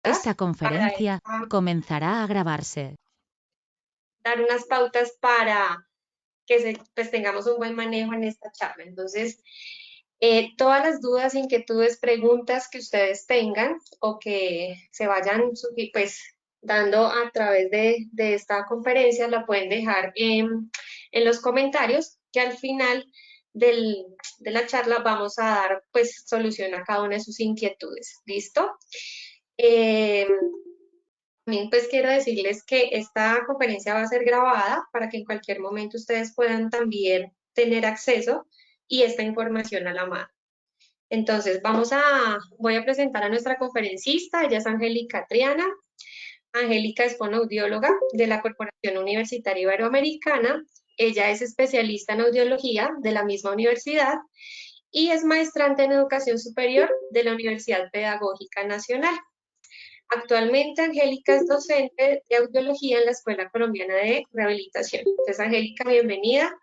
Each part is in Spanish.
Esta para conferencia comenzará a grabarse. dar unas pautas para que pues, tengamos un buen manejo en esta charla. Entonces, todas las dudas, inquietudes, preguntas que ustedes tengan o que se vayan pues, dando a través de esta conferencia, la pueden dejar en los comentarios, que al final de la charla vamos a dar pues solución a cada una de sus inquietudes. ¿Listo? Eh, También pues quiero decirles que esta conferencia va a ser grabada para que en cualquier momento ustedes puedan también tener acceso y esta información a la mano. Entonces, voy a presentar a nuestra conferencista, ella es Angélica Triana. Angélica es fonoaudióloga de la Corporación Universitaria Iberoamericana. Ella es especialista en audiología de la misma universidad y es maestrante en educación superior de la Universidad Pedagógica Nacional. Actualmente, Angélica es docente de audiología en la Escuela Colombiana de Rehabilitación. Entonces, Angélica, bienvenida.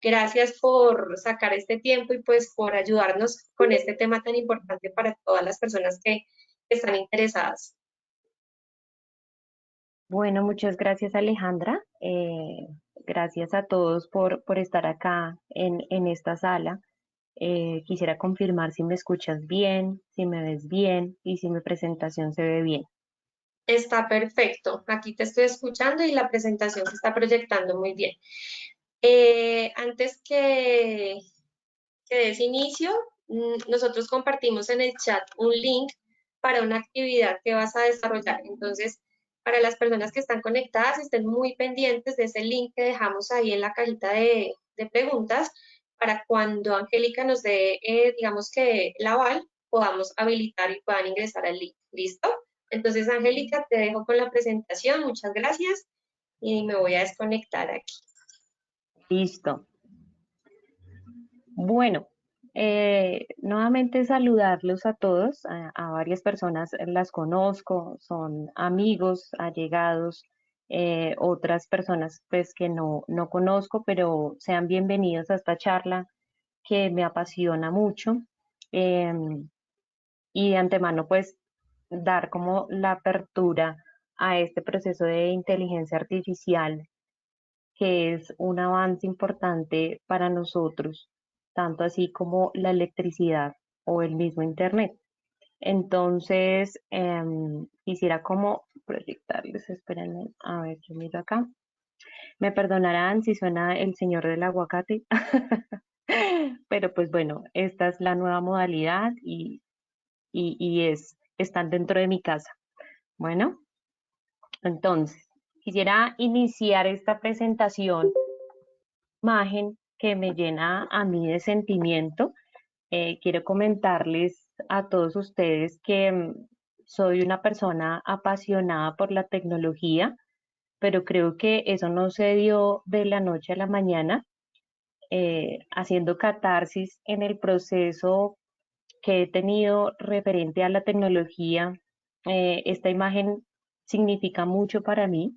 Gracias por sacar este tiempo y pues por ayudarnos con este tema tan importante para todas las personas que están interesadas. Bueno, muchas gracias Alejandra. Gracias a todos por estar acá en esta sala. Quisiera confirmar si me escuchas bien, si me ves bien y si mi presentación se ve bien. Está perfecto. Aquí te estoy escuchando y la presentación se está proyectando muy bien. Antes que des inicio, nosotros compartimos en el chat un link para una actividad que vas a desarrollar. Entonces, para las personas que están conectadas, estén muy pendientes de ese link que dejamos ahí en la cajita de preguntas para cuando Angélica nos dé, digamos que el aval, podamos habilitar y puedan ingresar al link. ¿Listo? Entonces, Angélica, te dejo con la presentación. Muchas gracias y me voy a desconectar aquí. Listo. Bueno, nuevamente saludarlos a todos, a varias personas las conozco, son amigos, allegados, otras personas pues que no conozco, pero sean bienvenidos a esta charla que me apasiona mucho. Em, y de antemano pues dar como la apertura a este proceso de inteligencia artificial que es un avance importante para nosotros, tanto así como la electricidad o el mismo Internet. Entonces, quisiera como proyectarles, espérenme, a ver, yo miro acá. Me perdonarán si suena el señor del aguacate, pero pues bueno, esta es la nueva modalidad y están dentro de mi casa. Bueno, entonces, quisiera iniciar esta presentación imagen que me llena a mí de sentimiento. Quiero comentarles a todos ustedes que soy una persona apasionada por la tecnología, pero creo que eso no se dio de la noche a la mañana, haciendo catarsis en el proceso que he tenido referente a la tecnología. Esta imagen significa mucho para mí.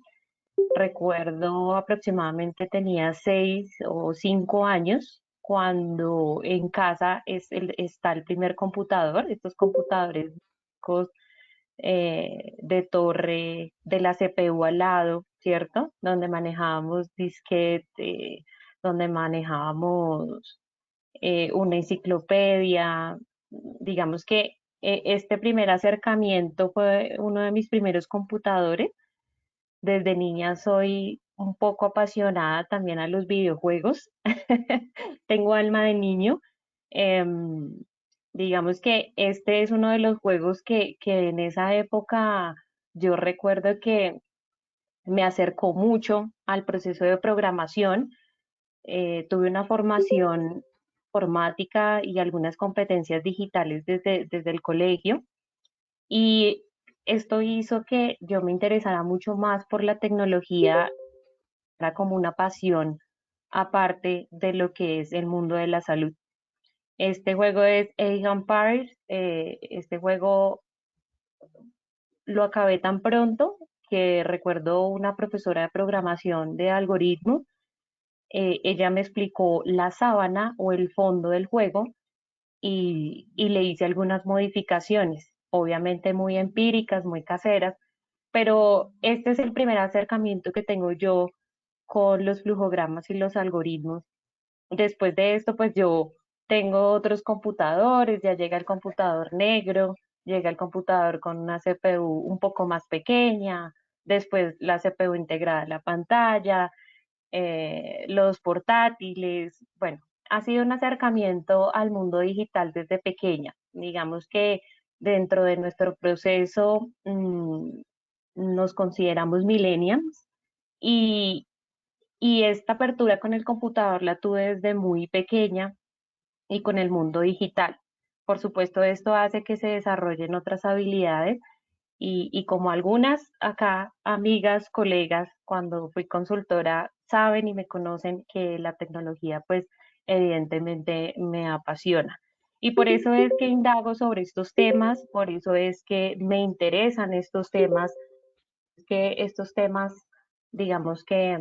Recuerdo aproximadamente tenía 6 o 5 años cuando en casa está el primer computador, estos computadores de torre de la CPU al lado, ¿cierto? Donde manejábamos disquete, donde manejábamos una enciclopedia. Digamos que este primer acercamiento fue uno de mis primeros computadores. Desde niña soy un poco apasionada también a los videojuegos. Tengo alma de niño. Em, digamos que este es uno de los juegos que en esa época yo recuerdo que me acercó mucho al proceso de programación. Tuve una formación informática y algunas competencias digitales desde el colegio. Y esto hizo que yo me interesara mucho más por la tecnología, era como una pasión aparte de lo que es el mundo de la salud. Este juego es Age of Empires. Este juego lo acabé tan pronto que recuerdo una profesora de programación de algoritmos. Ella me explicó la sábana o el fondo del juego y le hice algunas modificaciones. obviamente muy empíricas, muy caseras, pero este es el primer acercamiento que tengo yo con los flujogramas y los algoritmos. Después de esto, pues yo tengo otros computadores, ya llega el computador negro, llega el computador con una CPU un poco más pequeña, después la CPU integrada en la pantalla, los portátiles, bueno, ha sido un acercamiento al mundo digital desde pequeña. Digamos que dentro de nuestro proceso nos consideramos millennials y, y esta apertura con el computador la tuve desde muy pequeña y con el mundo digital. Por supuesto, esto hace que se desarrollen otras habilidades y como algunas acá, amigas, colegas, cuando fui consultora, saben y me conocen que la tecnología, pues evidentemente me apasiona. Y por eso es que indago sobre estos temas, por eso es que me interesan estos temas, que estos temas, digamos que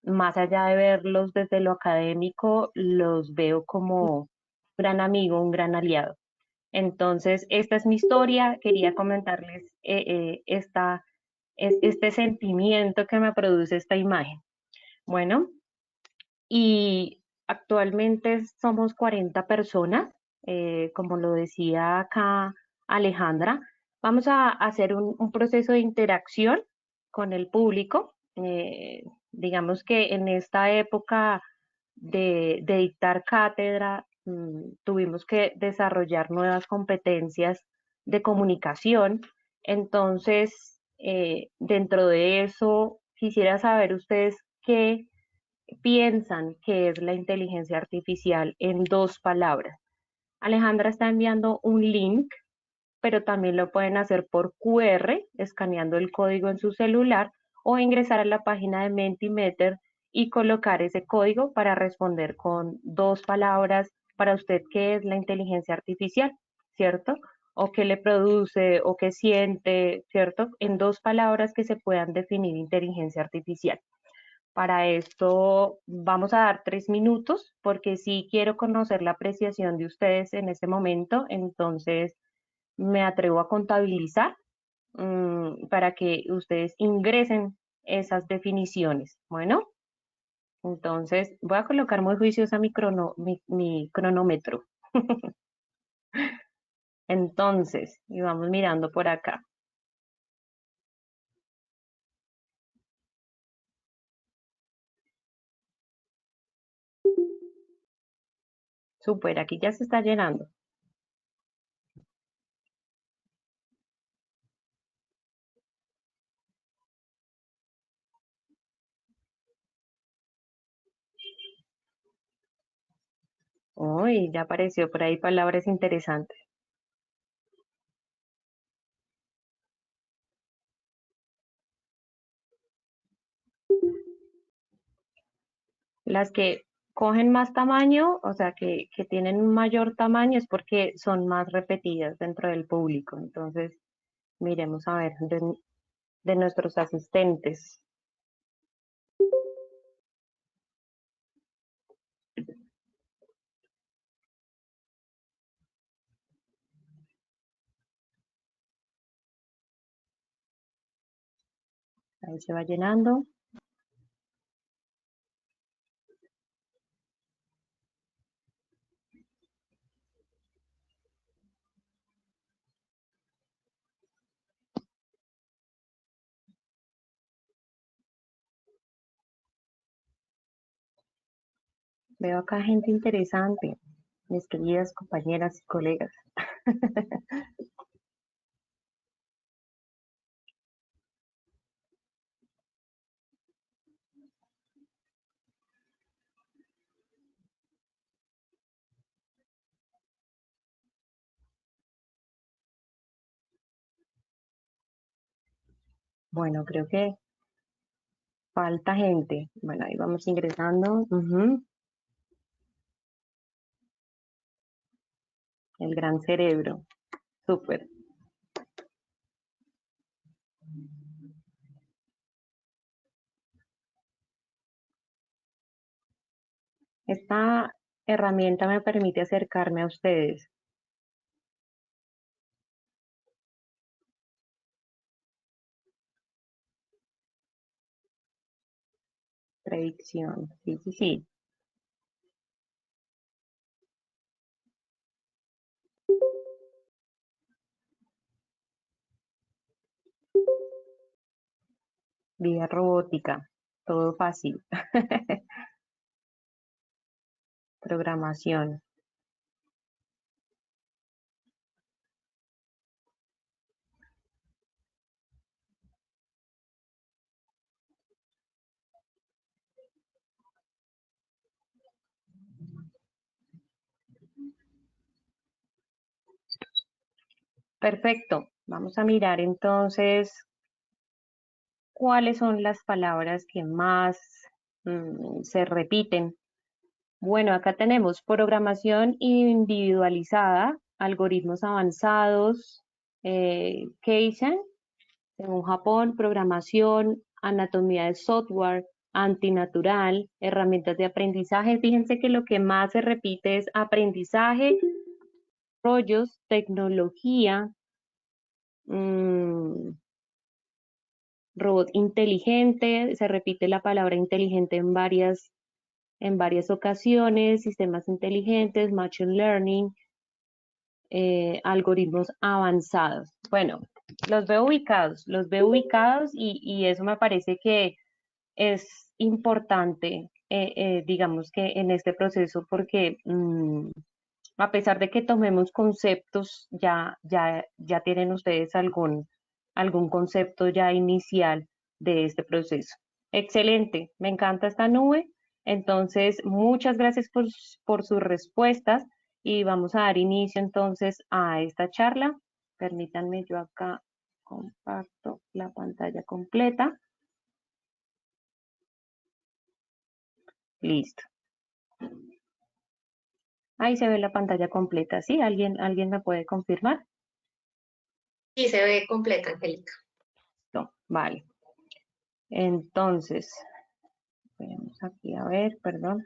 más allá de verlos desde lo académico, los veo como un gran amigo, un gran aliado. Entonces, esta es mi historia. Quería comentarles este sentimiento que me produce esta imagen. Bueno, y actualmente somos 40 personas, como lo decía acá Alejandra. Vamos a hacer un proceso de interacción con el público. Digamos que en esta época de dictar cátedra, tuvimos que desarrollar nuevas competencias de comunicación. Entonces, dentro de eso, quisiera saber ustedes qué piensan que es la inteligencia artificial en dos palabras. Alejandra está enviando un link, pero también lo pueden hacer por QR, escaneando el código en su celular o ingresar a la página de Mentimeter y colocar ese código para responder con dos palabras para usted qué es la inteligencia artificial, ¿cierto? O qué le produce o qué siente, ¿cierto? En dos palabras que se puedan definir inteligencia artificial. Para esto vamos a dar 3 minutos porque sí quiero conocer la apreciación de ustedes en este momento, entonces me atrevo a contabilizar para que ustedes ingresen esas definiciones. Bueno, entonces voy a colocar muy juiciosa mi cronómetro. Entonces, y vamos mirando por acá. Super, aquí ya se está llenando. Uy, ya apareció por ahí palabras interesantes. Las que cogen más tamaño, o sea, que tienen un mayor tamaño, es porque son más repetidas dentro del público. Entonces, miremos a ver de nuestros asistentes. Ahí se va llenando. Veo acá gente interesante, mis queridas compañeras y colegas. Bueno, creo que falta gente. Bueno, ahí vamos ingresando. Ujú. El gran cerebro. Súper. Esta herramienta me permite acercarme a ustedes. Predicción, sí, sí, sí. Vida robótica, todo fácil. Programación. Perfecto. Vamos a mirar entonces cuáles son las palabras que más se repiten. Bueno, acá tenemos programación individualizada, algoritmos avanzados, Kaizen, según Japón, programación, anatomía de software, antinatural, herramientas de aprendizaje. Fíjense que lo que más se repite es aprendizaje, rollos, tecnología, mm, robot inteligente, se repite la palabra inteligente en varias ocasiones, sistemas inteligentes, machine learning, algoritmos avanzados. Bueno, los veo ubicados y eso me parece que es importante, digamos que en este proceso, porque a pesar de que tomemos conceptos, ya tienen ustedes algún concepto ya inicial de este proceso. Excelente, me encanta esta nube. Entonces, muchas gracias por sus respuestas y vamos a dar inicio entonces a esta charla. Permítanme, yo acá comparto la pantalla completa. Listo. Ahí se ve la pantalla completa. ¿Sí? ¿Alguien me puede confirmar? Y se ve completa, Angélica. No, vale. Entonces, vamos aquí a ver, perdón.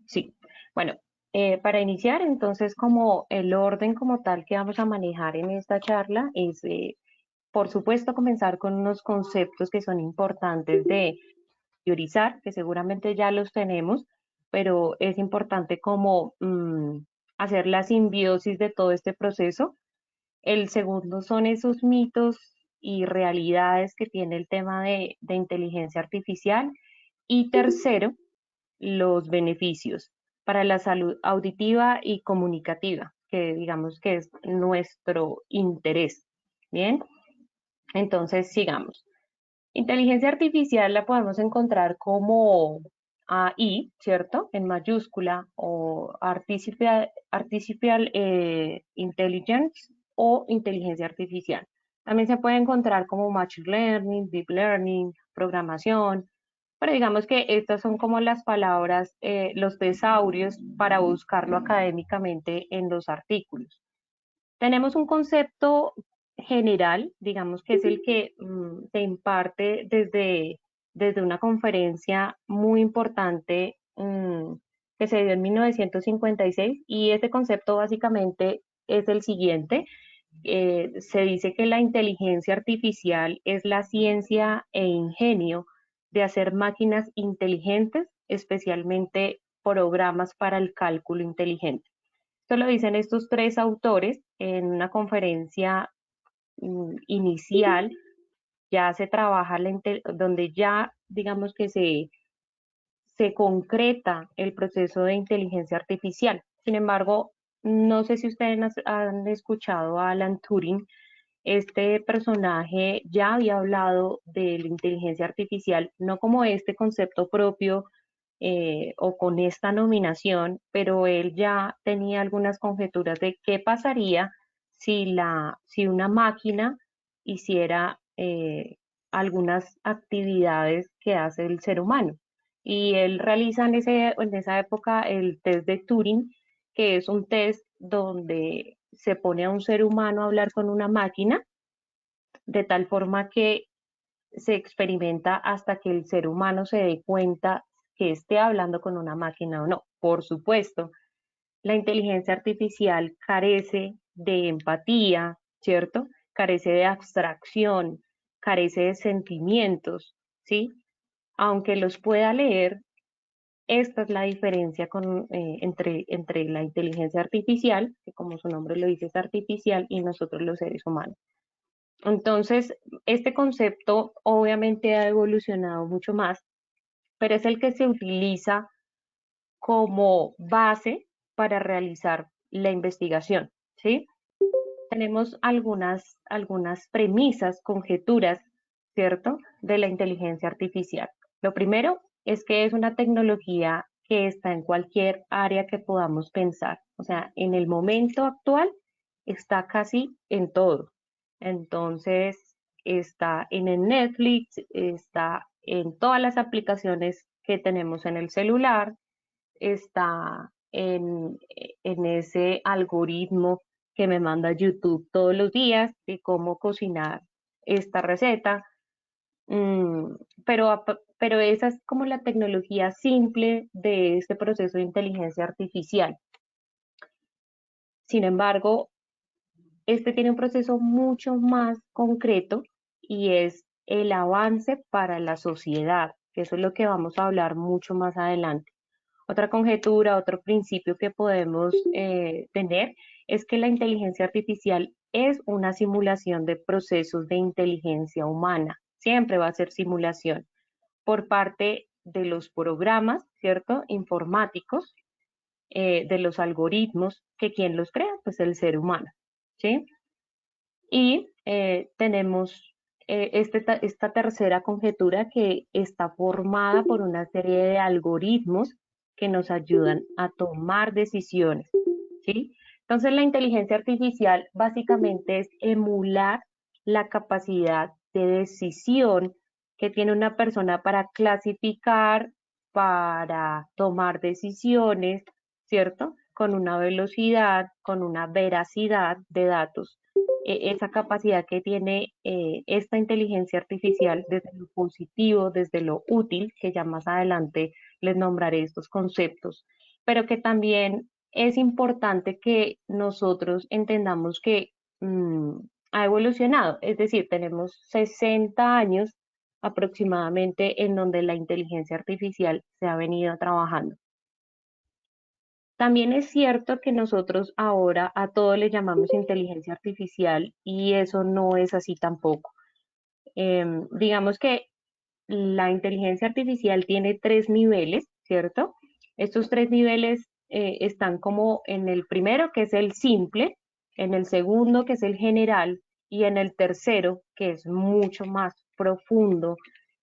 Sí, bueno, para iniciar, entonces, como el orden como tal que vamos a manejar en esta charla es, por supuesto, comenzar con unos conceptos que son importantes de priorizar, que seguramente ya los tenemos, pero es importante como hacer la simbiosis de todo este proceso. El segundo son esos mitos y realidades que tiene el tema de inteligencia artificial. Y tercero, los beneficios para la salud auditiva y comunicativa, que digamos que es nuestro interés. Bien, entonces sigamos. Inteligencia artificial la podemos encontrar como AI, ¿cierto? En mayúscula, o artificial intelligence o inteligencia artificial. También se puede encontrar como machine learning, deep learning, programación, pero digamos que estas son como las palabras, los tesaurios para buscarlo académicamente en los artículos. Tenemos un concepto general, digamos que es el que se imparte desde una conferencia muy importante que se dio en 1956 y este concepto básicamente es el siguiente. Se dice que la inteligencia artificial es la ciencia e ingenio de hacer máquinas inteligentes, especialmente programas para el cálculo inteligente. Esto lo dicen estos tres autores en una conferencia inicial. Ya se trabaja donde ya digamos que se concreta el proceso de inteligencia artificial. Sin embargo, no sé si ustedes han escuchado a Alan Turing. Este personaje ya había hablado de la inteligencia artificial, no como este concepto propio o con esta nominación, pero él ya tenía algunas conjeturas de qué pasaría si una máquina hiciera algunas actividades que hace el ser humano. Y él realiza en esa época el test de Turing, que es un test donde se pone a un ser humano a hablar con una máquina, de tal forma que se experimenta hasta que el ser humano se dé cuenta que esté hablando con una máquina o no. Por supuesto, la inteligencia artificial carece de empatía, ¿cierto? carece de abstracción, carece de sentimientos, ¿sí? Aunque los pueda leer, esta es la diferencia entre la inteligencia artificial, que como su nombre lo dice es artificial, y nosotros los seres humanos. Entonces, este concepto obviamente ha evolucionado mucho más, pero es el que se utiliza como base para realizar la investigación, ¿sí? Tenemos algunas premisas, conjeturas, ¿cierto?, de la inteligencia artificial. Lo primero es que es una tecnología que está en cualquier área que podamos pensar. O sea, en el momento actual está casi en todo. Entonces, está en el Netflix, está en todas las aplicaciones que tenemos en el celular, está en ese algoritmo que me manda YouTube todos los días de cómo cocinar esta receta. Mm, pero esa es como la tecnología simple de este proceso de inteligencia artificial. Sin embargo, este tiene un proceso mucho más concreto y es el avance para la sociedad, que eso es lo que vamos a hablar mucho más adelante. Otra conjetura, otro principio que podemos tener es que la inteligencia artificial es una simulación de procesos de inteligencia humana. Siempre va a ser simulación por parte de los programas, ¿cierto? Informáticos, de los algoritmos, que quien los crea, pues el ser humano, ¿sí? Y tenemos esta tercera conjetura que está formada por una serie de algoritmos que nos ayudan a tomar decisiones, ¿sí? Entonces la inteligencia artificial básicamente es emular la capacidad de decisión que tiene una persona para clasificar, para tomar decisiones, ¿cierto? Con una velocidad, con una veracidad de datos, esa capacidad que tiene esta inteligencia artificial desde lo positivo, desde lo útil, que ya más adelante les nombraré estos conceptos, pero que también es importante que nosotros entendamos que ha evolucionado, es decir, tenemos 60 años aproximadamente en donde la inteligencia artificial se ha venido trabajando. También es cierto que nosotros ahora a todo le llamamos inteligencia artificial y eso no es así tampoco. Digamos que la inteligencia artificial tiene tres niveles, ¿cierto? Estos tres niveles están como en el primero, que es el simple, en el segundo, que es el general, y en el tercero, que es mucho más profundo,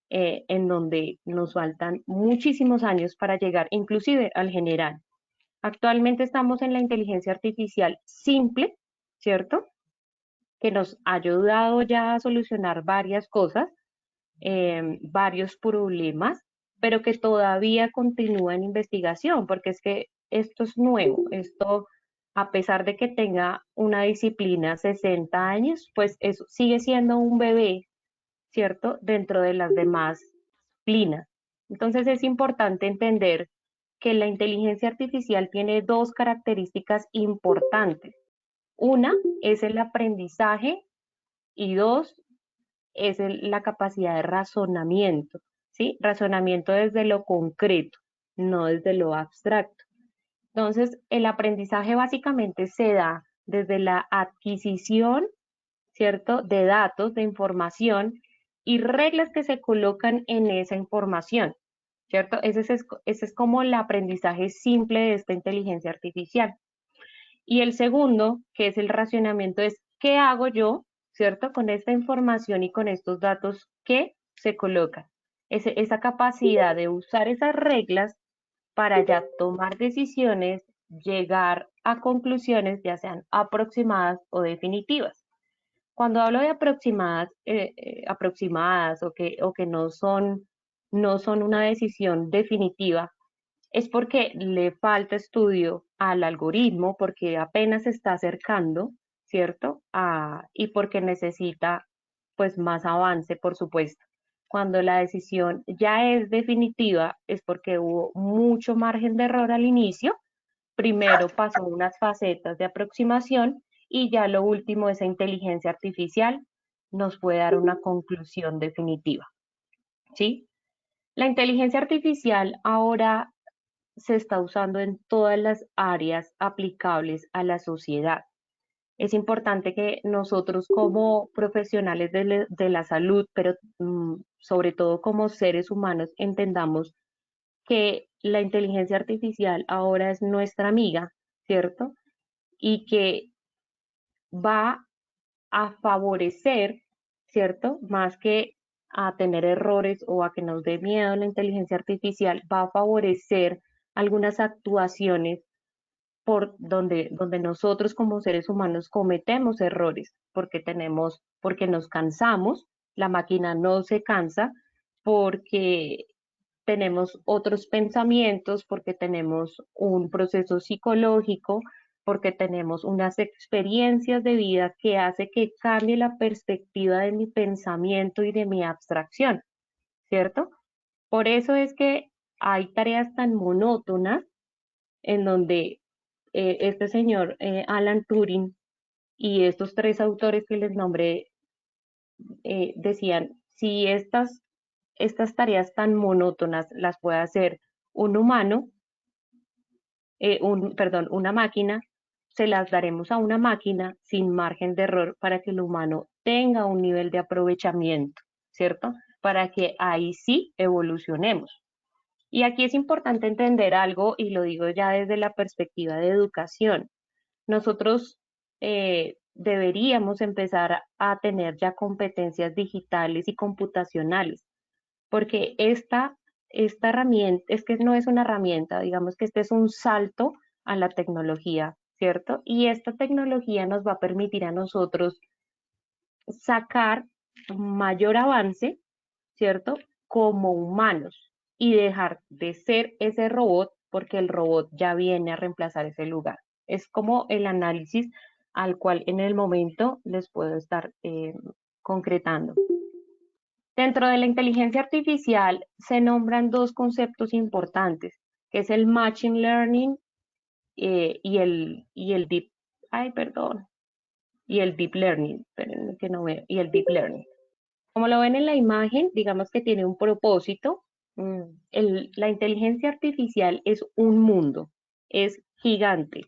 en donde nos faltan muchísimos años para llegar inclusive al general. Actualmente estamos en la inteligencia artificial simple, ¿cierto? Que nos ha ayudado ya a solucionar varias cosas, varios problemas, pero que todavía continúa en investigación, porque es que esto es nuevo, esto, a pesar de que tenga una disciplina 60 años, pues eso sigue siendo un bebé, ¿cierto? Dentro de las demás disciplinas. Entonces es importante entender que la inteligencia artificial tiene dos características importantes. Una es el aprendizaje y dos es la capacidad de razonamiento, ¿sí? Razonamiento desde lo concreto, no desde lo abstracto. Entonces, el aprendizaje básicamente se da desde la adquisición, ¿cierto?, de datos, de información y reglas que se colocan en esa información, ¿cierto? Ese es como el aprendizaje simple de esta inteligencia artificial. Y el segundo, que es el racionamiento, es ¿qué hago yo, cierto? Con esta información y con estos datos que se colocan. Esa capacidad de usar esas reglas para ya tomar decisiones, llegar a conclusiones, ya sean aproximadas o definitivas. Cuando hablo de aproximadas o que no son una decisión definitiva, es porque le falta estudio al algoritmo, porque apenas se está acercando, ¿cierto? Y porque necesita pues más avance, por supuesto. Cuando la decisión ya es definitiva, es porque hubo mucho margen de error al inicio. Primero pasó unas facetas de aproximación Y ya lo último, esa inteligencia artificial nos puede dar una conclusión definitiva, ¿sí? La inteligencia artificial ahora se está usando en todas las áreas aplicables a la sociedad. Es importante que nosotros como profesionales de la salud, pero sobre todo como seres humanos, entendamos que la inteligencia artificial ahora es nuestra amiga, ¿cierto? Y que va a favorecer, ¿cierto? Más que a tener errores o a que nos dé miedo la inteligencia artificial, va a favorecer algunas actuaciones por donde nosotros como seres humanos cometemos errores, porque nos cansamos, la máquina no se cansa, porque tenemos otros pensamientos, porque tenemos un proceso psicológico, porque tenemos unas experiencias de vida que hace que cambie la perspectiva de mi pensamiento y de mi abstracción, ¿cierto? Por eso es que hay tareas tan monótonas en donde este señor Alan Turing y estos tres autores que les nombré decían, si estas tareas tan monótonas las puede hacer un humano, perdón, una máquina, se las daremos a una máquina sin margen de error para que el humano tenga un nivel de aprovechamiento, ¿cierto? Para que ahí sí evolucionemos. Y aquí es importante entender algo, y lo digo ya desde la perspectiva de educación. Nosotros deberíamos empezar a tener ya competencias digitales y computacionales, porque esta herramienta, es que no es una herramienta, digamos que este es un salto a la tecnología, ¿cierto? Y esta tecnología nos va a permitir a nosotros sacar mayor avance, ¿cierto? Como humanos y dejar de ser ese robot porque el robot ya viene a reemplazar ese lugar. Es como el análisis al cual en el momento les puedo estar concretando. Dentro de la inteligencia artificial se nombran dos conceptos importantes, que es el machine learning y el deep, ay, perdón, y el deep learning, espérenme que no veo, y el deep learning. Como lo ven en la imagen, digamos que tiene un propósito. La inteligencia artificial es un mundo, es gigante.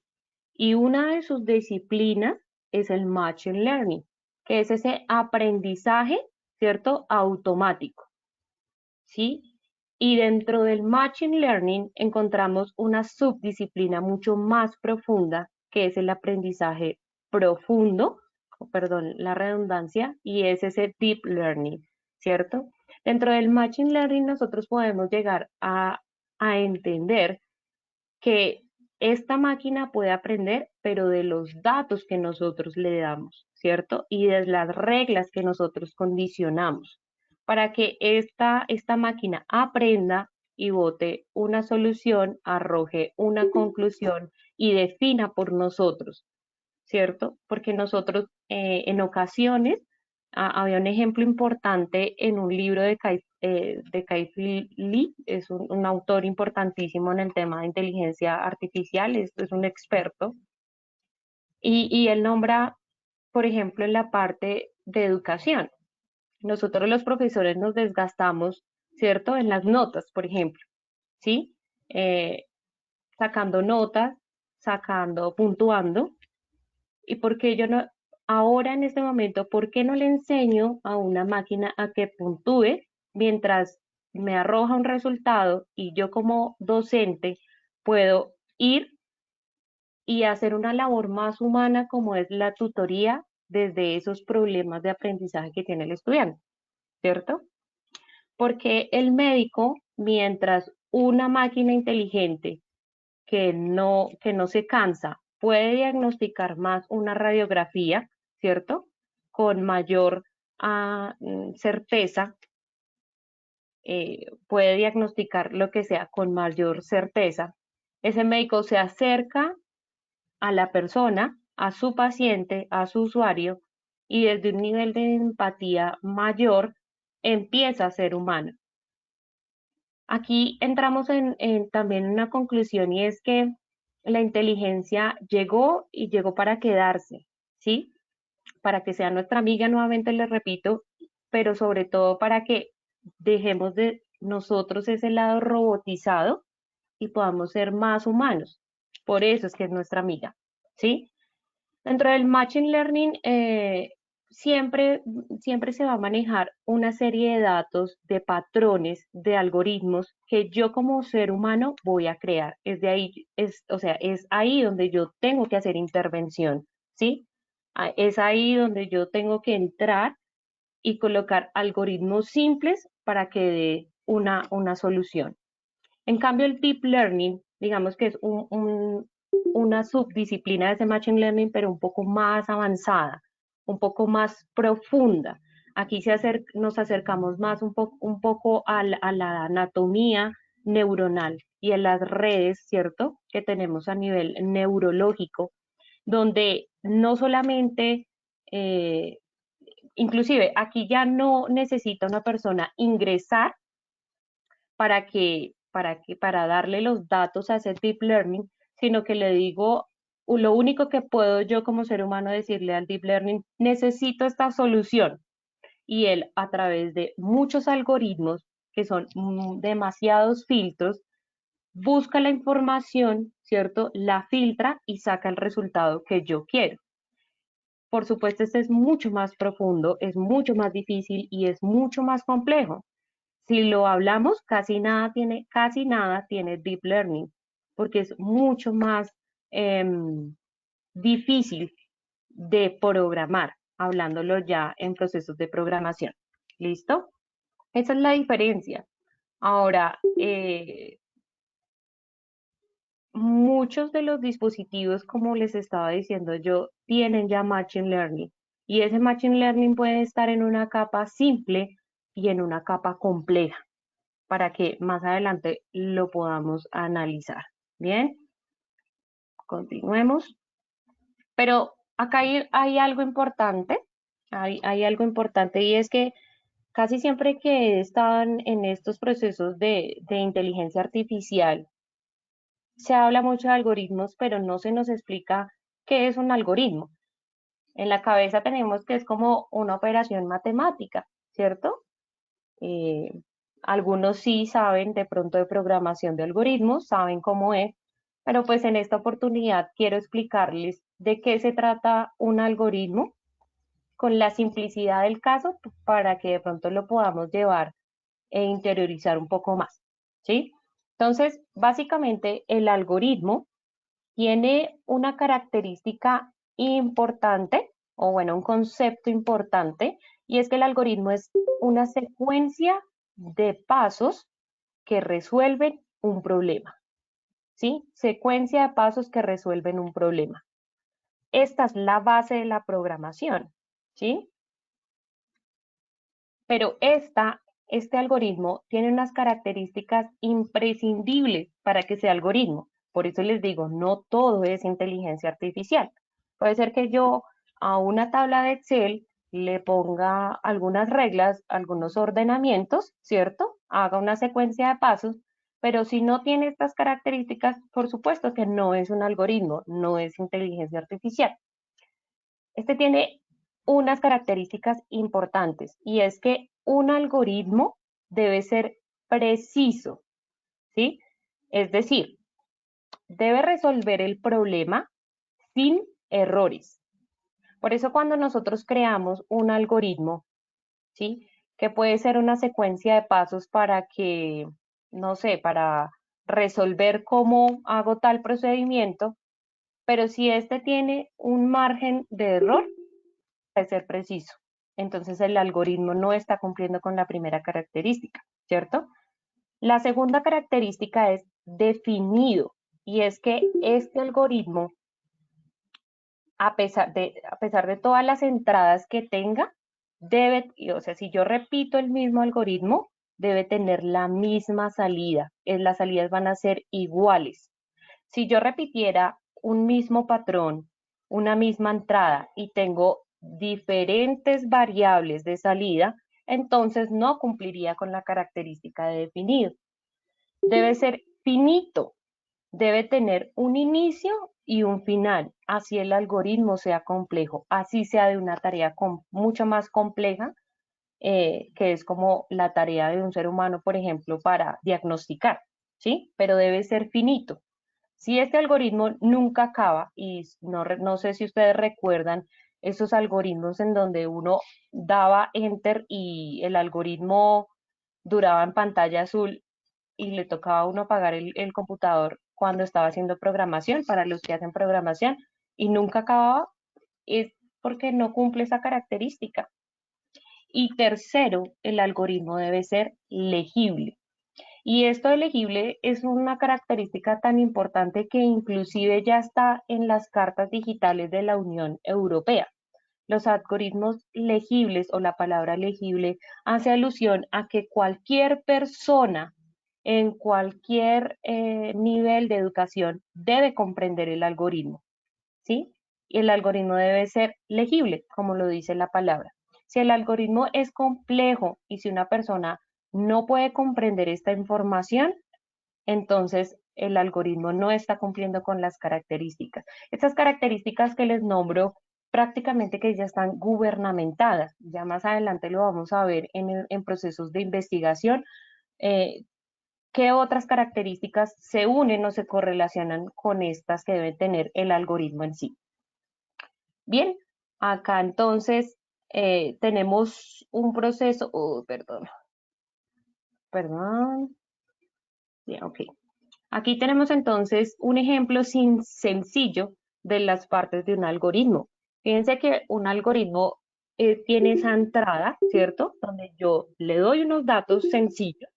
Y una de sus disciplinas es el machine learning, que es ese aprendizaje, ¿cierto? Automático, ¿sí? Y dentro del machine learning encontramos una subdisciplina mucho más profunda, que es el aprendizaje profundo, perdón, la redundancia, y es ese deep learning, ¿cierto? Dentro del machine learning nosotros podemos llegar a entender que esta máquina puede aprender, pero de los datos que nosotros le damos, ¿cierto? Y de las reglas que nosotros condicionamos para que esta máquina aprenda y bote una solución, arroje una conclusión y defina por nosotros, ¿cierto? Porque nosotros en ocasiones, había un ejemplo importante en un libro de Kai-Fu Lee, es un autor importantísimo en el tema de inteligencia artificial, es un experto, y él nombra, por ejemplo, en la parte de educación. Nosotros los profesores nos desgastamos, ¿cierto? En las notas, por ejemplo, ¿sí? Eh, Sacando notas, puntuando. ¿Y por qué yo no, ahora en este momento, por qué no le enseño a una máquina a que puntúe mientras me arroja un resultado y yo como docente puedo ir y hacer una labor más humana como es la tutoría desde esos problemas de aprendizaje que tiene el estudiante, ¿cierto? Porque el médico, mientras una máquina inteligente que no se cansa, puede diagnosticar más una radiografía, ¿cierto? Con mayor certeza, puede diagnosticar lo que sea con mayor certeza. Ese médico se acerca a la persona, a su paciente, a su usuario, y desde un nivel de empatía mayor empieza a ser humano. Aquí entramos en también una conclusión y es que la inteligencia llegó y llegó para quedarse, ¿sí? Para que sea nuestra amiga, nuevamente les repito, pero sobre todo para que dejemos de nosotros ese lado robotizado y podamos ser más humanos. Por eso es que es nuestra amiga, ¿sí? Dentro del Machine Learning, siempre, siempre se va a manejar una serie de datos, de patrones, de algoritmos que yo como ser humano voy a crear. Es de ahí, o sea, es ahí donde yo tengo que hacer intervención, ¿sí? Es ahí donde yo tengo que entrar y colocar algoritmos simples para que dé una solución. En cambio, el Deep Learning, digamos que es una subdisciplina de ese Machine Learning, pero un poco más avanzada, un poco más profunda. Aquí nos acercamos más un poco a la anatomía neuronal y a las redes, ¿cierto?, que tenemos a nivel neurológico, donde no solamente, inclusive aquí ya no necesita una persona ingresar para darle los datos a ese deep learning, sino que le digo, lo único que puedo yo como ser humano decirle al deep learning, necesito esta solución. Y él, a través de muchos algoritmos, que son demasiados filtros, busca la información, ¿cierto? La filtra y saca el resultado que yo quiero. Por supuesto, este es mucho más profundo, es mucho más difícil y es mucho más complejo. Si lo hablamos, casi nada tiene deep learning, porque es mucho más difícil de programar, hablándolo ya en procesos de programación. ¿Listo? Esa es la diferencia. Ahora, muchos de los dispositivos, como les estaba diciendo yo, tienen ya Machine Learning. Y ese Machine Learning puede estar en una capa simple y en una capa compleja, para que más adelante lo podamos analizar. Bien, continuemos. Pero acá hay algo importante, hay algo importante y es que casi siempre que están en estos procesos de inteligencia artificial, se habla mucho de algoritmos, pero no se nos explica qué es un algoritmo. En la cabeza tenemos que es como una operación matemática, ¿cierto? Eh, Algunos sí saben de pronto de programación de algoritmos, saben cómo es, pero pues en esta oportunidad quiero explicarles de qué se trata un algoritmo con la simplicidad del caso para que de pronto lo podamos llevar e interiorizar un poco más, ¿sí? Entonces, básicamente el algoritmo tiene una característica importante, o bueno, un concepto importante, y es que el algoritmo es una secuencia de pasos que resuelven un problema, ¿sí? Secuencia de pasos que resuelven un problema. Esta es la base de la programación, ¿sí? Pero este algoritmo tiene unas características imprescindibles para que sea algoritmo. Por eso les digo, no todo es inteligencia artificial. Puede ser que yo a una tabla de Excel le ponga algunas reglas, algunos ordenamientos, ¿cierto? Haga una secuencia de pasos, pero si no tiene estas características, por supuesto que no es un algoritmo, no es inteligencia artificial. Este tiene unas características importantes y es que un algoritmo debe ser preciso, ¿sí? Es decir, debe resolver el problema sin errores. Por eso cuando nosotros creamos un algoritmo, ¿sí? Que puede ser una secuencia de pasos para que, no sé, para resolver cómo hago tal procedimiento, pero si este tiene un margen de error, de ser preciso. Entonces el algoritmo no está cumpliendo con la primera característica, ¿cierto? La segunda característica es definido y es que este algoritmo, a pesar de todas las entradas que tenga, debe, o sea, si yo repito el mismo algoritmo, debe tener la misma salida. Las salidas van a ser iguales. Si yo repitiera un mismo patrón, una misma entrada y tengo diferentes variables de salida, entonces no cumpliría con la característica de definido. Debe ser finito, debe tener un inicio y un final, así el algoritmo sea complejo, así sea de una tarea mucho más compleja, que es como la tarea de un ser humano, por ejemplo, para diagnosticar, ¿sí? Pero debe ser finito. Si este algoritmo nunca acaba, y no sé si ustedes recuerdan esos algoritmos en donde uno daba enter y el algoritmo duraba en pantalla azul y le tocaba a uno apagar el computador cuando estaba haciendo programación, para los que hacen programación, y nunca acababa, es porque no cumple esa característica. Y tercero, el algoritmo debe ser legible. Y esto de legible es una característica tan importante que inclusive ya está en las cartas digitales de la Unión Europea. Los algoritmos legibles o la palabra legible hace alusión a que cualquier persona en cualquier nivel de educación debe comprender el algoritmo, ¿sí? Y el algoritmo debe ser legible, como lo dice la palabra. Si el algoritmo es complejo y si una persona no puede comprender esta información, entonces el algoritmo no está cumpliendo con las características. Estas características que les nombro prácticamente que ya están gubernamentadas. Ya más adelante lo vamos a ver en procesos de investigación. eh, ¿Qué otras características se unen o se correlacionan con estas que debe tener el algoritmo en sí? Bien, acá entonces tenemos un proceso, perdón, bien, ok. Aquí tenemos entonces un ejemplo sencillo de las partes de un algoritmo. Fíjense que un algoritmo tiene esa entrada, ¿cierto? Donde yo le doy unos datos sencillos.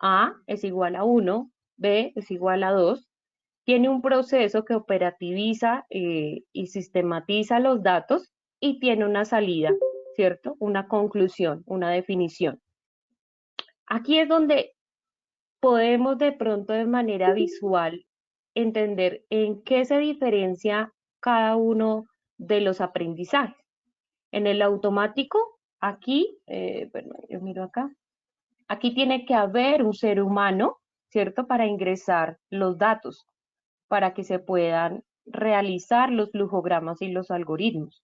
A es igual a 1, B es igual a 2. Tiene un proceso que operativiza y sistematiza los datos y tiene una salida, ¿cierto? Una conclusión, una definición. Aquí es donde podemos de pronto de manera visual entender en qué se diferencia cada uno de los aprendizajes. En el automático, aquí, perdón, yo miro acá, aquí tiene que haber un ser humano, ¿cierto? Para ingresar los datos, para que se puedan realizar los flujogramas y los algoritmos.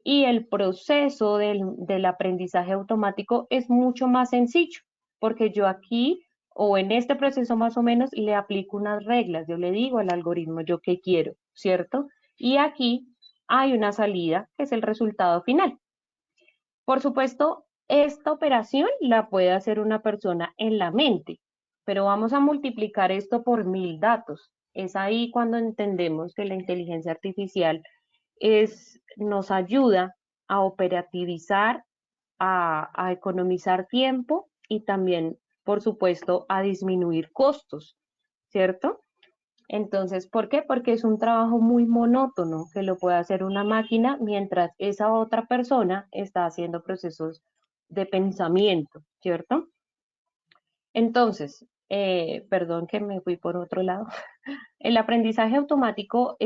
Y el proceso del aprendizaje automático es mucho más sencillo, porque yo aquí o en este proceso más o menos le aplico unas reglas, yo le digo al algoritmo yo qué quiero, ¿cierto? Y aquí hay una salida que es el resultado final. Por supuesto, esta operación la puede hacer una persona en la mente, pero vamos a multiplicar esto por 1000 datos. Es ahí cuando entendemos que la inteligencia artificial nos ayuda a operativizar, a economizar tiempo y también, por supuesto, a disminuir costos, ¿cierto? Entonces, ¿por qué? Porque es un trabajo muy monótono que lo puede hacer una máquina mientras esa otra persona está haciendo procesos de pensamiento, ¿cierto? Entonces, perdón que me fui por otro lado. El aprendizaje automático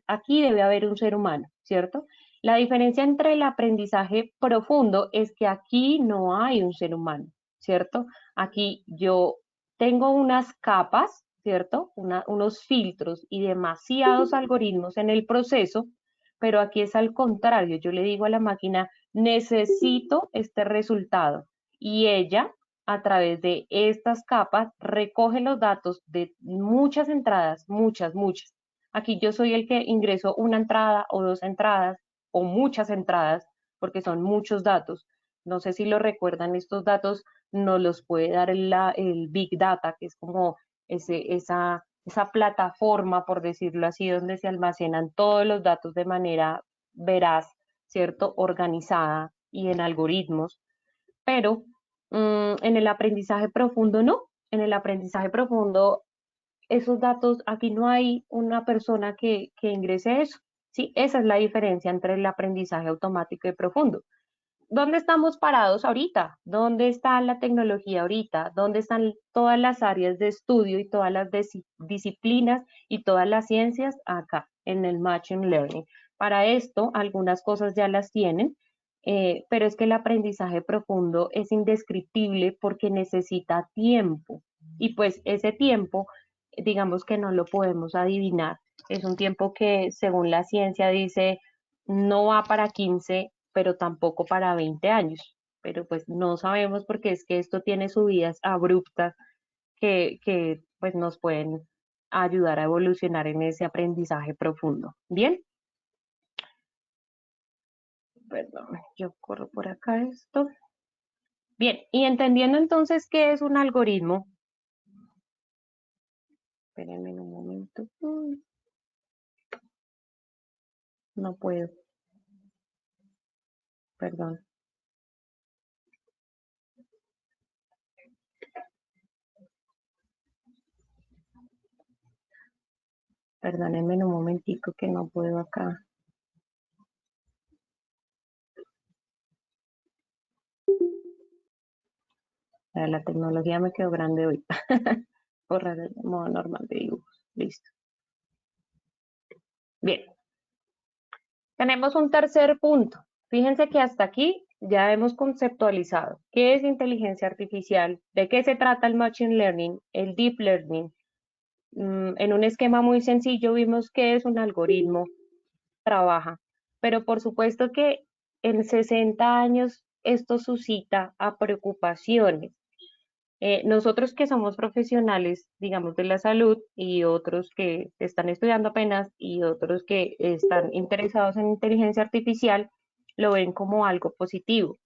aquí debe haber un ser humano, ¿cierto? La diferencia entre el aprendizaje profundo es que aquí no hay un ser humano, ¿cierto? Aquí yo tengo unas capas, ¿cierto? Unos filtros y demasiados algoritmos en el proceso, pero aquí es al contrario. Yo le digo a la máquina, necesito este resultado y ella a través de estas capas recoge los datos de muchas entradas, muchas. Aquí yo soy el que ingreso una entrada o dos entradas o muchas entradas porque son muchos datos. No sé si lo recuerdan, estos datos nos los puede dar el Big Data, que es como esa plataforma, por decirlo así, donde se almacenan todos los datos de manera veraz, ¿cierto? Organizada y en algoritmos. Pero en el aprendizaje profundo no. En el aprendizaje profundo, esos datos, aquí no hay una persona que ingrese eso. Sí, esa es la diferencia entre el aprendizaje automático y profundo. ¿Dónde estamos parados ahorita? ¿Dónde está la tecnología ahorita? ¿Dónde están todas las áreas de estudio y todas las disciplinas y todas las ciencias? Acá, en el Machine Learning. Para esto, algunas cosas ya las tienen, pero es que el aprendizaje profundo es indescriptible porque necesita tiempo. Y pues ese tiempo digamos que no lo podemos adivinar. Es un tiempo que, según la ciencia, dice no va para 15, pero tampoco para 20 años. Pero pues no sabemos porque es que esto tiene subidas abruptas que pues nos pueden ayudar a evolucionar en ese aprendizaje profundo. Bien, perdón, yo corro por acá esto. Bien, y entendiendo entonces qué es un algoritmo, espérenme un momento. No puedo, perdón. Perdónenme un momentico que no puedo acá. La tecnología me quedó grande hoy. Borrar el modo normal de dibujos. Listo. Bien. Tenemos un tercer punto. Fíjense que hasta aquí ya hemos conceptualizado qué es inteligencia artificial, de qué se trata el machine learning, el deep learning. En un esquema muy sencillo vimos qué es un algoritmo, trabaja, pero por supuesto que en 60 años esto suscita a preocupaciones. Nosotros que somos profesionales, digamos, de la salud y otros que están estudiando apenas y otros que están interesados en inteligencia artificial, lo ven como algo positivo.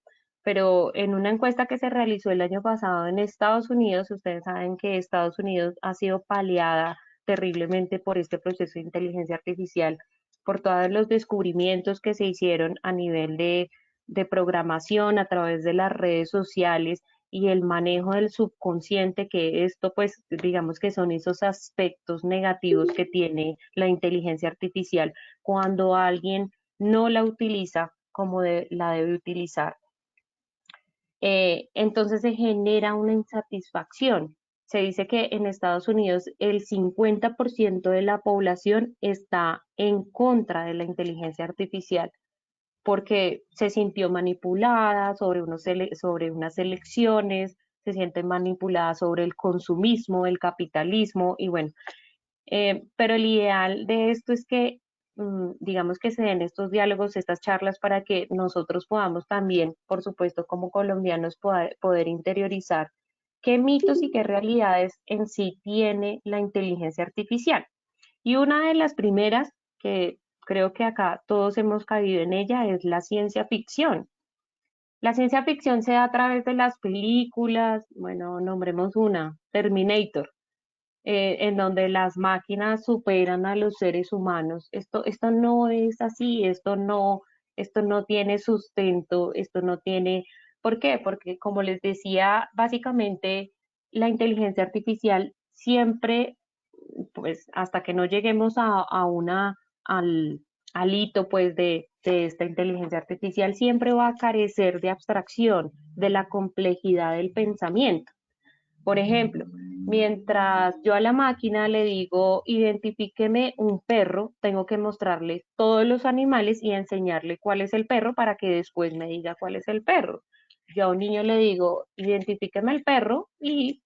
Pero en una encuesta que se realizó el año pasado en Estados Unidos, ustedes saben que Estados Unidos ha sido paliada terriblemente por este proceso de inteligencia artificial, por todos los descubrimientos que se hicieron a nivel de programación a través de las redes sociales y el manejo del subconsciente, que esto pues digamos que son esos aspectos negativos que tiene la inteligencia artificial cuando alguien no la utiliza como la debe utilizar. Entonces se genera una insatisfacción. Se dice que en Estados Unidos el 50% de la población está en contra de la inteligencia artificial porque se sintió manipulada sobre unas elecciones, se siente manipulada sobre el consumismo, el capitalismo y bueno, pero el ideal de esto es que, digamos que se den estos diálogos, estas charlas para que nosotros podamos también, por supuesto, como colombianos, poder interiorizar qué mitos y qué realidades en sí tiene la inteligencia artificial. Y una de las primeras que creo que acá todos hemos caído en ella es la ciencia ficción. La ciencia ficción se da a través de las películas, bueno, nombremos una, Terminator, en donde las máquinas superan a los seres humanos. Esto no es así, esto no tiene sustento, esto no tiene... ¿Por qué? Porque como les decía, básicamente la inteligencia artificial siempre pues hasta que no lleguemos al, al hito pues de esta inteligencia artificial, siempre va a carecer de abstracción, de la complejidad del pensamiento. Por ejemplo, mientras yo a la máquina le digo, identifíqueme un perro, tengo que mostrarle todos los animales y enseñarle cuál es el perro para que después me diga cuál es el perro. Yo a un niño le digo, identifíqueme el perro y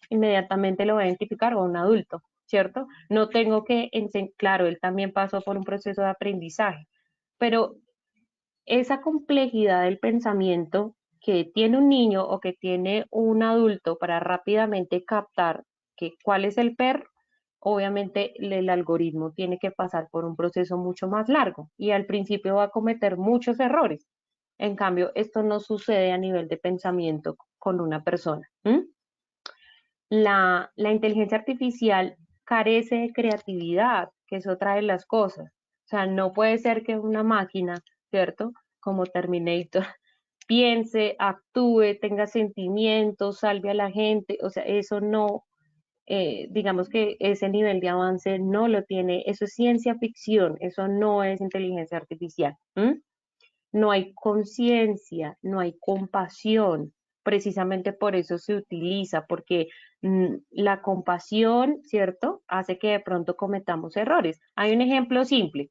inmediatamente lo va a identificar o a un adulto, ¿cierto? No tengo que enseñar, claro, él también pasó por un proceso de aprendizaje, pero esa complejidad del pensamiento que tiene un niño o que tiene un adulto para rápidamente captar cuál es el perro, obviamente el algoritmo tiene que pasar por un proceso mucho más largo y al principio va a cometer muchos errores. En cambio, esto no sucede a nivel de pensamiento con una persona. La inteligencia artificial carece de creatividad, que es otra de las cosas. O sea, no puede ser que una máquina, ¿cierto? Como Terminator, piense, actúe, tenga sentimientos, salve a la gente. O sea, eso no, digamos que ese nivel de avance no lo tiene. Eso es ciencia ficción, eso no es inteligencia artificial. No hay conciencia, no hay compasión. Precisamente por eso se utiliza, porque la compasión, ¿cierto?, hace que de pronto cometamos errores. Hay un ejemplo simple.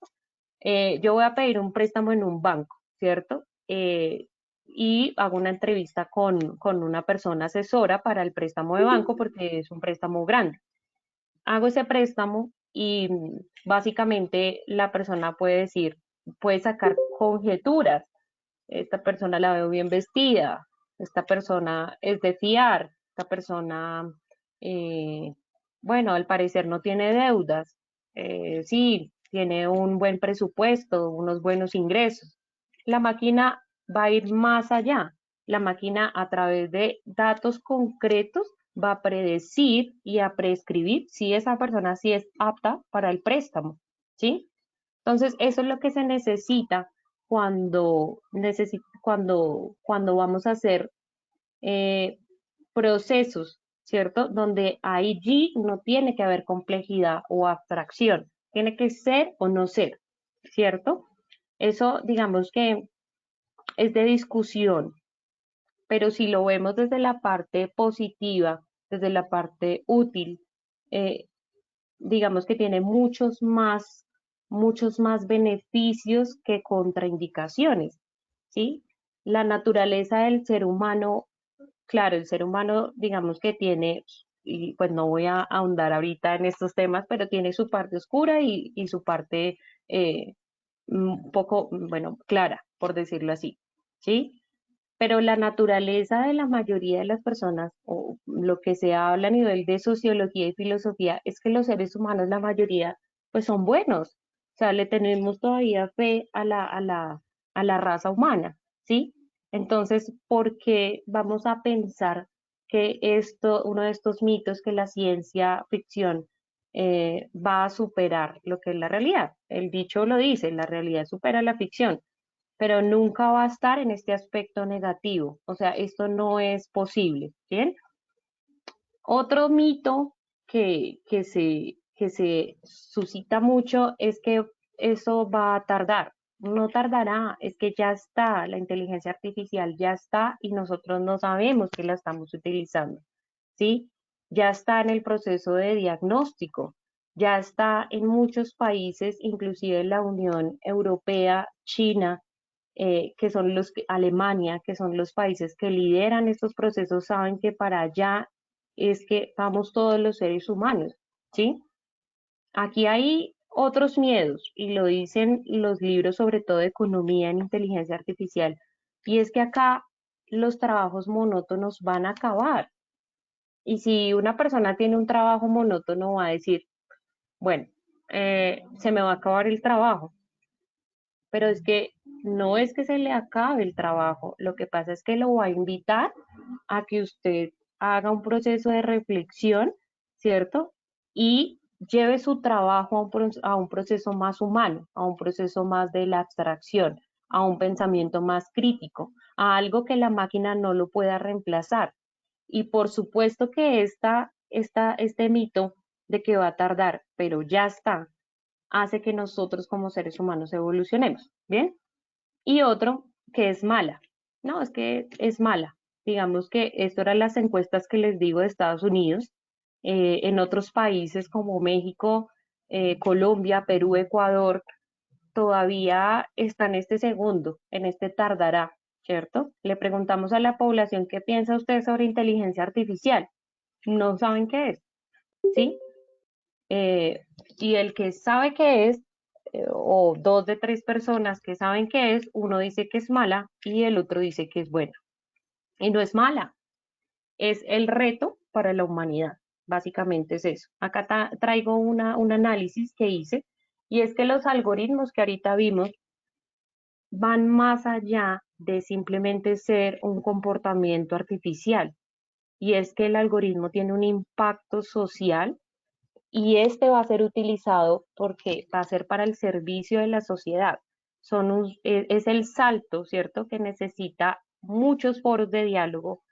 Yo voy a pedir un préstamo en un banco, ¿cierto? Y hago una entrevista con una persona asesora para el préstamo de banco porque es un préstamo grande. hago ese préstamo y básicamente la persona puede decir, puede sacar conjeturas. Esta persona la veo bien vestida, esta persona es de fiar, esta persona, eh, bueno, al parecer no tiene deudas, sí, tiene un buen presupuesto, unos buenos ingresos. La máquina va a ir más allá. La máquina a través de datos concretos va a predecir y a prescribir si esa persona sí es apta para el préstamo, ¿sí? Entonces, eso es lo que se necesita cuando vamos a hacer eh, procesos, ¿cierto? Donde allí no tiene que haber complejidad o abstracción, tiene que ser o no ser, ¿cierto? Eso, digamos que es de discusión, pero si lo vemos desde la parte positiva, desde la parte útil, eh, digamos que tiene muchos más beneficios que contraindicaciones, ¿sí? La naturaleza del ser humano, claro, el ser humano, digamos que tiene, y pues no voy a ahondar ahorita en estos temas, pero tiene su parte oscura y su parte eh, un poco, bueno, clara, por decirlo así, ¿sí? Pero la naturaleza de la mayoría de las personas, o lo que se habla a nivel de sociología y filosofía, es que los seres humanos, la mayoría, pues son buenos. O sea, le tenemos todavía fe a la raza humana, ¿sí? Entonces, ¿por qué vamos a pensar que esto, uno de estos mitos que la ciencia ficción va a superar lo que es la realidad? El dicho lo dice, la realidad supera la ficción, pero nunca va a estar en este aspecto negativo. O sea, esto no es posible, ¿bien? Otro mito que se suscita mucho es que eso va a tardar. No tardará, es que ya está, la inteligencia artificial ya está y nosotros no sabemos que la estamos utilizando, ¿sí? Ya está en el proceso de diagnóstico, ya está en muchos países, inclusive en la Unión Europea, China, que son Alemania, que son los países que lideran estos procesos, saben que para allá es que vamos todos los seres humanos, ¿sí? Aquí hay otros miedos y lo dicen los libros, sobre todo de economía en inteligencia artificial, y es que acá los trabajos monótonos van a acabar. Y si una persona tiene un trabajo monótono, va a decir, bueno, se me va a acabar el trabajo, pero es que no es que se le acabe el trabajo, lo que pasa es que lo va a invitar a que usted haga un proceso de reflexión, ¿cierto? Y lleve su trabajo a un proceso más humano, a un proceso más de la abstracción, a un pensamiento más crítico, a algo que la máquina no lo pueda reemplazar. Y por supuesto que este mito de que va a tardar, pero ya está, hace que nosotros como seres humanos evolucionemos, ¿bien? Y otro que es mala. No, es que es mala. Digamos que esto eran las encuestas que les digo de Estados Unidos. En otros países como México, Colombia, Perú, Ecuador, todavía está en este segundo, en este tardará, ¿cierto? Le preguntamos a la población qué piensa usted sobre inteligencia artificial. No saben qué es, ¿sí? Eh, y el que sabe qué es, o dos de tres personas que saben qué es, uno dice que es mala y el otro dice que es buena. Y no es mala, es el reto para la humanidad. Básicamente es eso. Acá traigo un análisis que hice y es que los algoritmos que ahorita vimos van más allá de simplemente ser un comportamiento artificial. Y es que el algoritmo tiene un impacto social y este va a ser utilizado porque va a ser para el servicio de la sociedad. Es el salto, ¿cierto?, que necesita muchos foros de diálogo,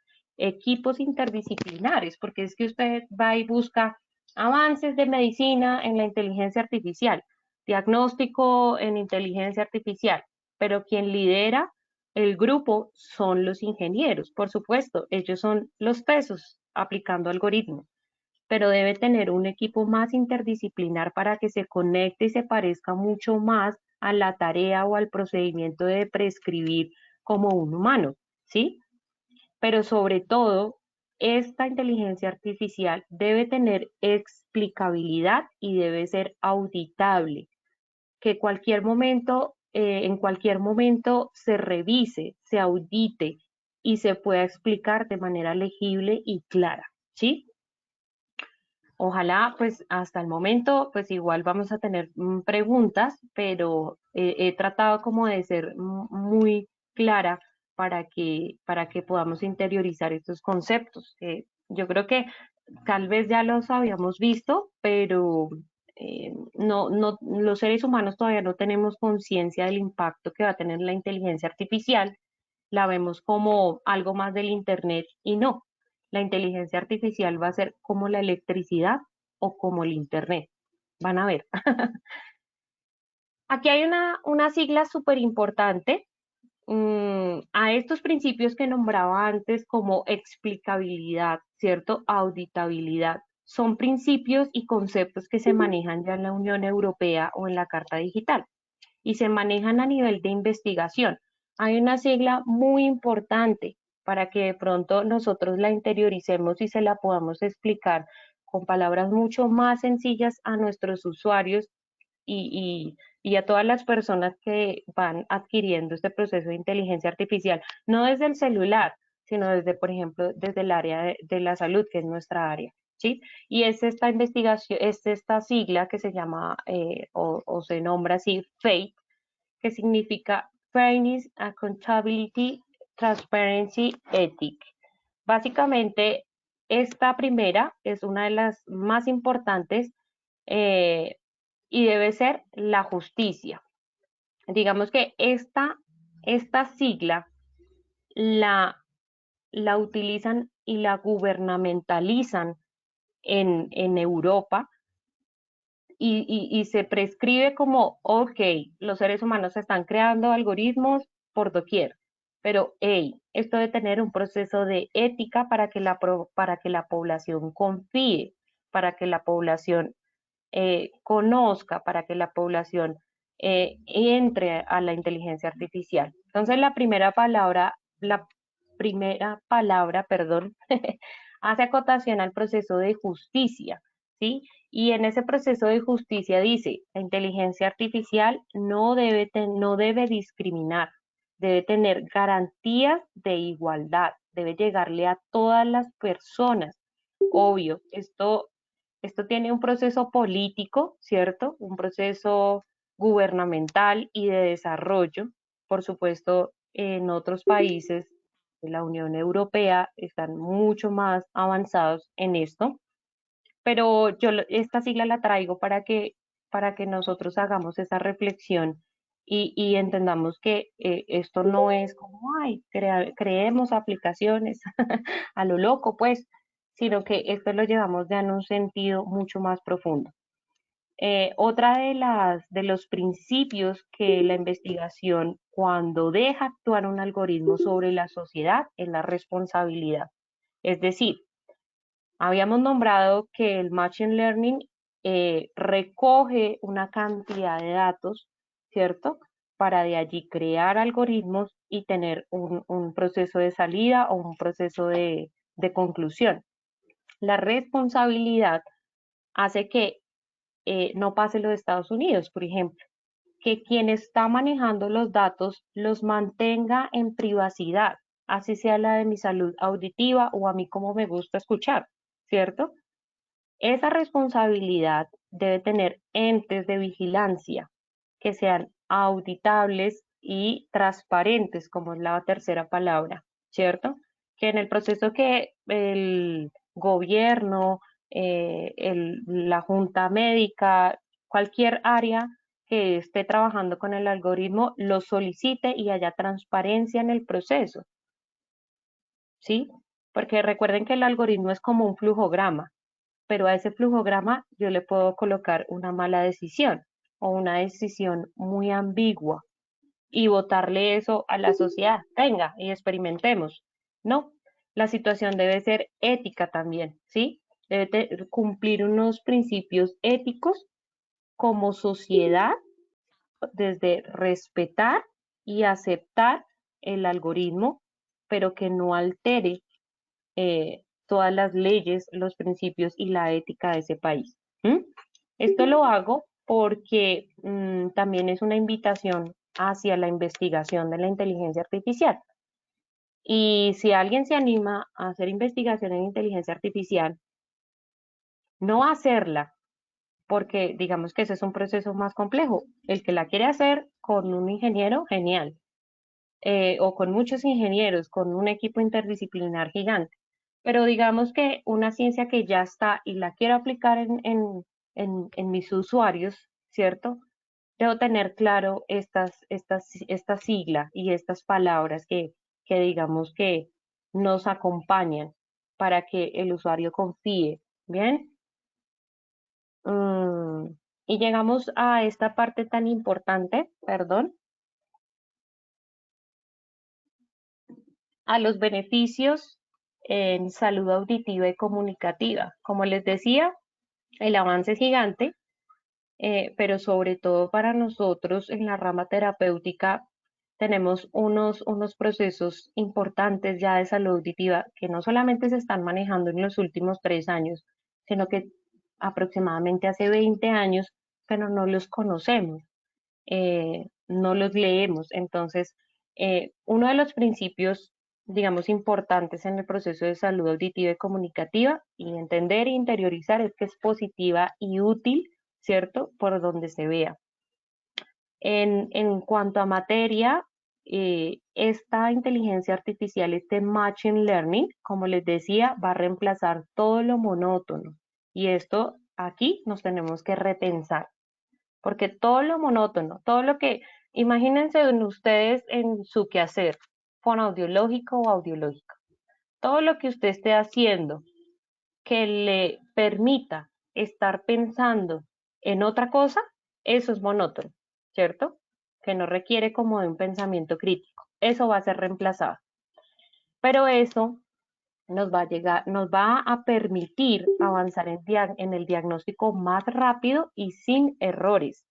equipos interdisciplinares, porque es que usted va y busca avances de medicina en la inteligencia artificial, diagnóstico en inteligencia artificial, pero quien lidera el grupo son los ingenieros, por supuesto, ellos son los pesos aplicando algoritmos, pero debe tener un equipo más interdisciplinar para que se conecte y se parezca mucho más a la tarea o al procedimiento de prescribir como un humano, ¿sí? Pero sobre todo, esta inteligencia artificial debe tener explicabilidad y debe ser auditable, que en cualquier momento se revise, se audite y se pueda explicar de manera legible y clara, ¿sí? Ojalá, pues hasta el momento, pues igual vamos a tener preguntas, pero he tratado como de ser muy clara para que podamos interiorizar estos conceptos. Yo creo que tal vez ya los habíamos visto, pero los seres humanos todavía no tenemos conciencia del impacto que va a tener la inteligencia artificial. La vemos como algo más del Internet y no. La inteligencia artificial va a ser como la electricidad o como el Internet. Van a ver. Aquí hay una sigla súper importante a estos principios que nombraba antes como explicabilidad, ¿cierto? Auditabilidad. Son principios y conceptos que se manejan ya en la Unión Europea o en la Carta Digital y se manejan a nivel de investigación. Hay una sigla muy importante para que de pronto nosotros la interioricemos y se la podamos explicar con palabras mucho más sencillas a nuestros usuarios y a todas las personas que van adquiriendo este proceso de inteligencia artificial, no desde el celular, sino desde, por ejemplo, desde el área de la salud, que es nuestra área. ¿Sí? Y es esta investigación, es esta sigla que se llama o se nombra así FATE, que significa Fairness, Accountability, Transparency, Ethic. Básicamente, esta primera es una de las más importantes eh, y debe ser la justicia. Digamos que esta sigla la utilizan y la gubernamentalizan en Europa y se prescribe como, ok, los seres humanos están creando algoritmos por doquier, pero hey, esto debe tener un proceso de ética para que la población confíe, para que la población conozca, para que la población entre a la inteligencia artificial. Entonces, la primera palabra, perdón, hace acotación al proceso de justicia, ¿sí? Y en ese proceso de justicia dice, la inteligencia artificial no debe discriminar, debe tener garantías de igualdad, debe llegarle a todas las personas. Obvio, esto tiene un proceso político, ¿cierto? Un proceso gubernamental y de desarrollo. Por supuesto, en otros países de la Unión Europea están mucho más avanzados en esto, pero esta sigla la traigo para que nosotros hagamos esa reflexión y entendamos que esto no es como, ay, creemos aplicaciones a lo loco, pues, sino que esto lo llevamos ya en un sentido mucho más profundo. Otra de los principios que la investigación, cuando deja actuar un algoritmo sobre la sociedad, es la responsabilidad. Es decir, habíamos nombrado que el Machine Learning recoge una cantidad de datos, ¿cierto? Para de allí crear algoritmos y tener un proceso de salida o un proceso de conclusión. La responsabilidad hace que no pase lo de Estados Unidos, por ejemplo, que quien está manejando los datos los mantenga en privacidad, así sea la de mi salud auditiva o a mí como me gusta escuchar, ¿cierto? Esa responsabilidad debe tener entes de vigilancia que sean auditables y transparentes, como es la tercera palabra, ¿cierto? Que en el proceso que el gobierno, la junta médica, cualquier área que esté trabajando con el algoritmo, lo solicite y haya transparencia en el proceso, ¿sí? Porque recuerden que el algoritmo es como un flujograma, pero a ese flujograma yo le puedo colocar una mala decisión o una decisión muy ambigua y botarle eso a la sociedad. Venga y experimentemos. No, la situación debe ser ética también, ¿sí? Debe cumplir unos principios éticos como sociedad, desde respetar y aceptar el algoritmo, pero que no altere todas las leyes, los principios y la ética de ese país. ¿M? Esto lo hago porque también es una invitación hacia la investigación de la inteligencia artificial. Y si alguien se anima a hacer investigación en inteligencia artificial, no hacerla, porque digamos que ese es un proceso más complejo. El que la quiere hacer con un ingeniero, genial, o con muchos ingenieros, con un equipo interdisciplinar gigante. Pero digamos que una ciencia que ya está y la quiero aplicar en mis usuarios, ¿cierto? Debo tener claro esta sigla y estas palabras que digamos que nos acompañan para que el usuario confíe. ¿Bien? Y llegamos a esta parte tan importante, perdón, a los beneficios en salud auditiva y comunicativa. Como les decía, el avance es gigante, pero sobre todo para nosotros en la rama terapéutica tenemos unos procesos importantes ya de salud auditiva que no solamente se están manejando en los últimos 3 años, sino que aproximadamente hace 20 años, pero no los conocemos, no los leemos. Entonces, uno de los principios, digamos, importantes en el proceso de salud auditiva y comunicativa y entender e interiorizar es que es positiva y útil, ¿cierto? Por donde se vea. En cuanto a materia, esta inteligencia artificial, este machine learning, como les decía, va a reemplazar todo lo monótono. Y esto aquí nos tenemos que repensar, porque todo lo monótono, todo lo que, imagínense en ustedes en su quehacer, fonoaudiológico o audiológico, todo lo que usted esté haciendo que le permita estar pensando en otra cosa, eso es monótono, ¿cierto? Que no requiere como de un pensamiento crítico. Eso va a ser reemplazado. Pero eso nos va a permitir avanzar en el diagnóstico más rápido y sin errores.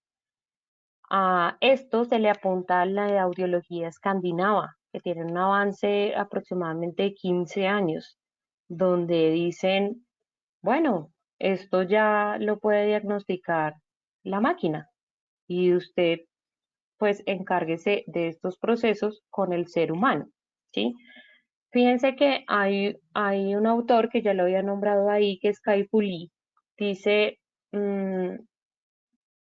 A esto se le apunta a la audiología escandinava, que tiene un avance aproximadamente de 15 años, donde dicen, bueno, esto ya lo puede diagnosticar la máquina y usted pues encárguese de estos procesos con el ser humano, ¿sí? Fíjense que hay un autor que ya lo había nombrado ahí, que es Kai-Fu Lee, dice,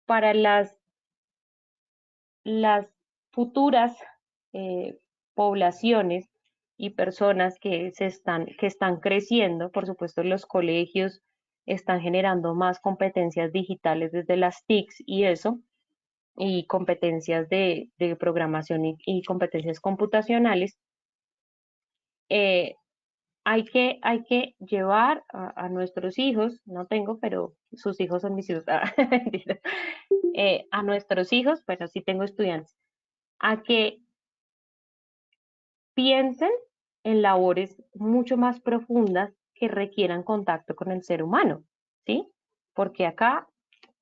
para las futuras poblaciones y personas que están creciendo, por supuesto los colegios están generando más competencias digitales desde las TICs y eso, y competencias de programación y competencias computacionales. eh, hay que llevar a nuestros hijos, no tengo, pero sus hijos son mis hijos, mentira, a nuestros hijos, pero sí tengo estudiantes, a que piensen en labores mucho más profundas que requieran contacto con el ser humano, ¿sí? Porque acá,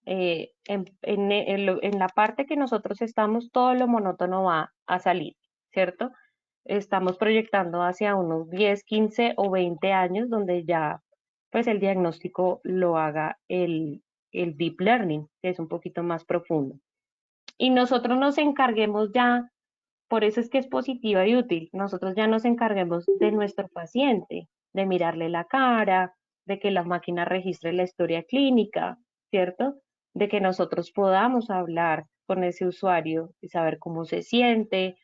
en la parte que nosotros estamos, todo lo monótono va a salir, ¿cierto? Estamos proyectando hacia unos 10, 15 o 20 años donde ya, pues, el diagnóstico lo haga el deep learning, que es un poquito más profundo. Y nosotros nos encarguemos ya, por eso es que es positiva y útil. Nosotros ya nos encarguemos de nuestro paciente, de mirarle la cara, de que la máquina registre la historia clínica, ¿cierto? De que nosotros podamos hablar con ese usuario y saber cómo se siente.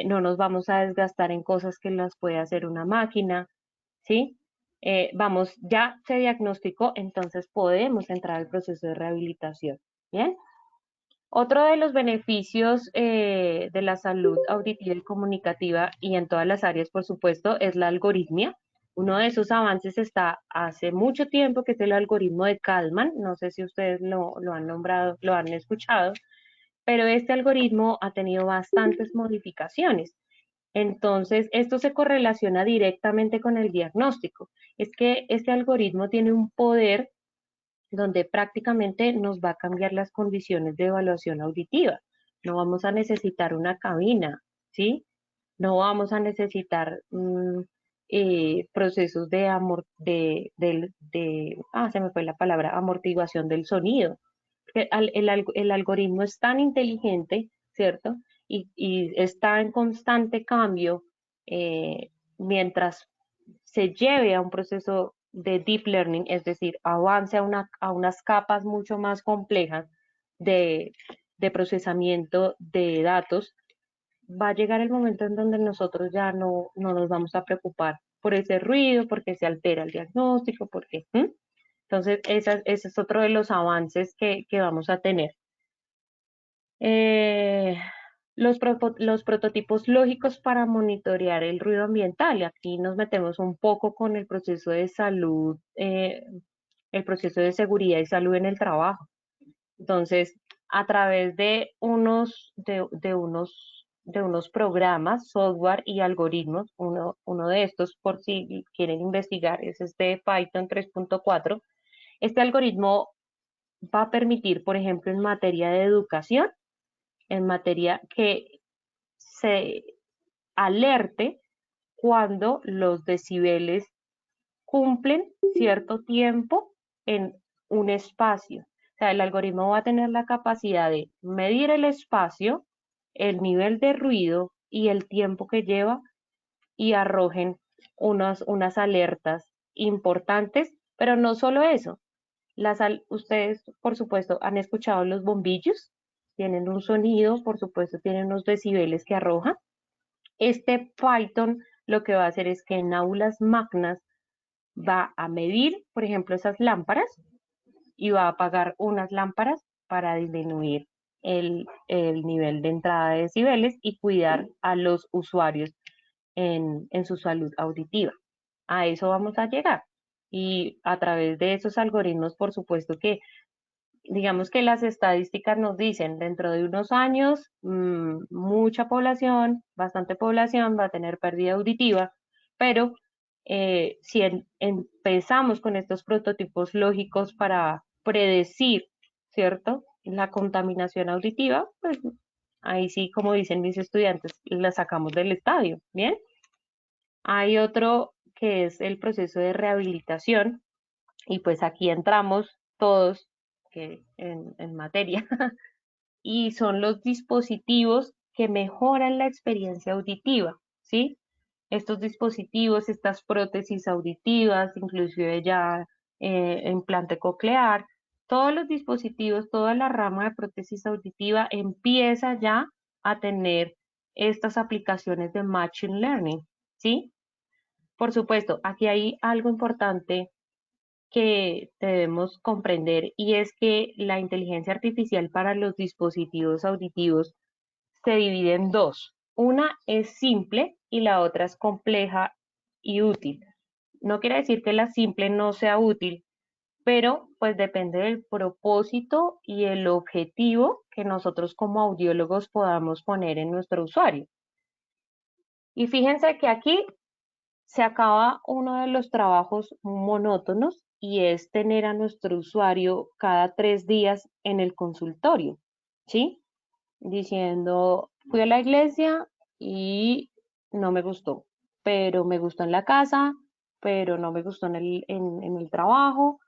No nos vamos a desgastar en cosas que las puede hacer una máquina, ¿sí? Ya se diagnosticó, entonces podemos entrar al proceso de rehabilitación, ¿bien? Otro de los beneficios de la salud auditiva y comunicativa y en todas las áreas, por supuesto, es la algoritmia. Uno de esos avances está hace mucho tiempo, que es el algoritmo de Kalman. No sé si ustedes lo han nombrado, lo han escuchado, pero este algoritmo ha tenido bastantes modificaciones. Entonces, esto se correlaciona directamente con el diagnóstico. Es que este algoritmo tiene un poder donde prácticamente nos va a cambiar las condiciones de evaluación auditiva. No vamos a necesitar una cabina, ¿sí? No vamos a necesitar procesos se me fue la palabra, amortiguación del sonido. Que el algoritmo es tan inteligente, ¿cierto? Y está en constante cambio mientras se lleve a un proceso de deep learning, es decir, avance a unas capas mucho más complejas de, de procesamiento de datos, va a llegar el momento en donde nosotros ya no nos vamos a preocupar por ese ruido, porque se altera el diagnóstico, porque... Entonces, ese es otro de los avances que vamos a tener. Eh, los prototipos lógicos para monitorear el ruido ambiental. Y aquí nos metemos un poco con el proceso de salud, el proceso de seguridad y salud en el trabajo. Entonces, a través de unos programas, software y algoritmos, uno de estos, por si quieren investigar, es este Python 3.4. Este algoritmo va a permitir, por ejemplo, en materia de educación, en materia que se alerte cuando los decibeles cumplen cierto tiempo en un espacio. O sea, el algoritmo va a tener la capacidad de medir el espacio, el nivel de ruido y el tiempo que lleva y arrojen unas alertas importantes, pero no solo eso. Ustedes, por supuesto, han escuchado los bombillos, tienen un sonido, por supuesto, tienen unos decibeles que arrojan. Este Python lo que va a hacer es que en aulas magnas va a medir, por ejemplo, esas lámparas y va a apagar unas lámparas para disminuir el nivel de entrada de decibeles y cuidar a los usuarios en su salud auditiva. A eso vamos a llegar. Y a través de esos algoritmos, por supuesto que, digamos que las estadísticas nos dicen, dentro de unos años, mucha población, bastante población va a tener pérdida auditiva, pero si empezamos con estos prototipos lógicos para predecir, ¿cierto? La contaminación auditiva, pues ahí sí, como dicen mis estudiantes, la sacamos del estadio, ¿bien? Hay otro que es el proceso de rehabilitación y pues aquí entramos todos en materia y son los dispositivos que mejoran la experiencia auditiva, ¿sí? Estos dispositivos, estas prótesis auditivas, inclusive ya implante coclear, todos los dispositivos, toda la rama de prótesis auditiva empieza ya a tener estas aplicaciones de Machine Learning, ¿sí? Por supuesto, aquí hay algo importante que debemos comprender y es que la inteligencia artificial para los dispositivos auditivos se divide en dos. Una es simple y la otra es compleja y útil. No quiere decir que la simple no sea útil, pero pues depende del propósito y el objetivo que nosotros como audiólogos podamos poner en nuestro usuario. Y fíjense que aquí se acaba uno de los trabajos monótonos y es tener a nuestro usuario cada 3 días en el consultorio, ¿sí? Diciendo, fui a la iglesia y no me gustó, pero me gustó en la casa, pero no me gustó en el trabajo,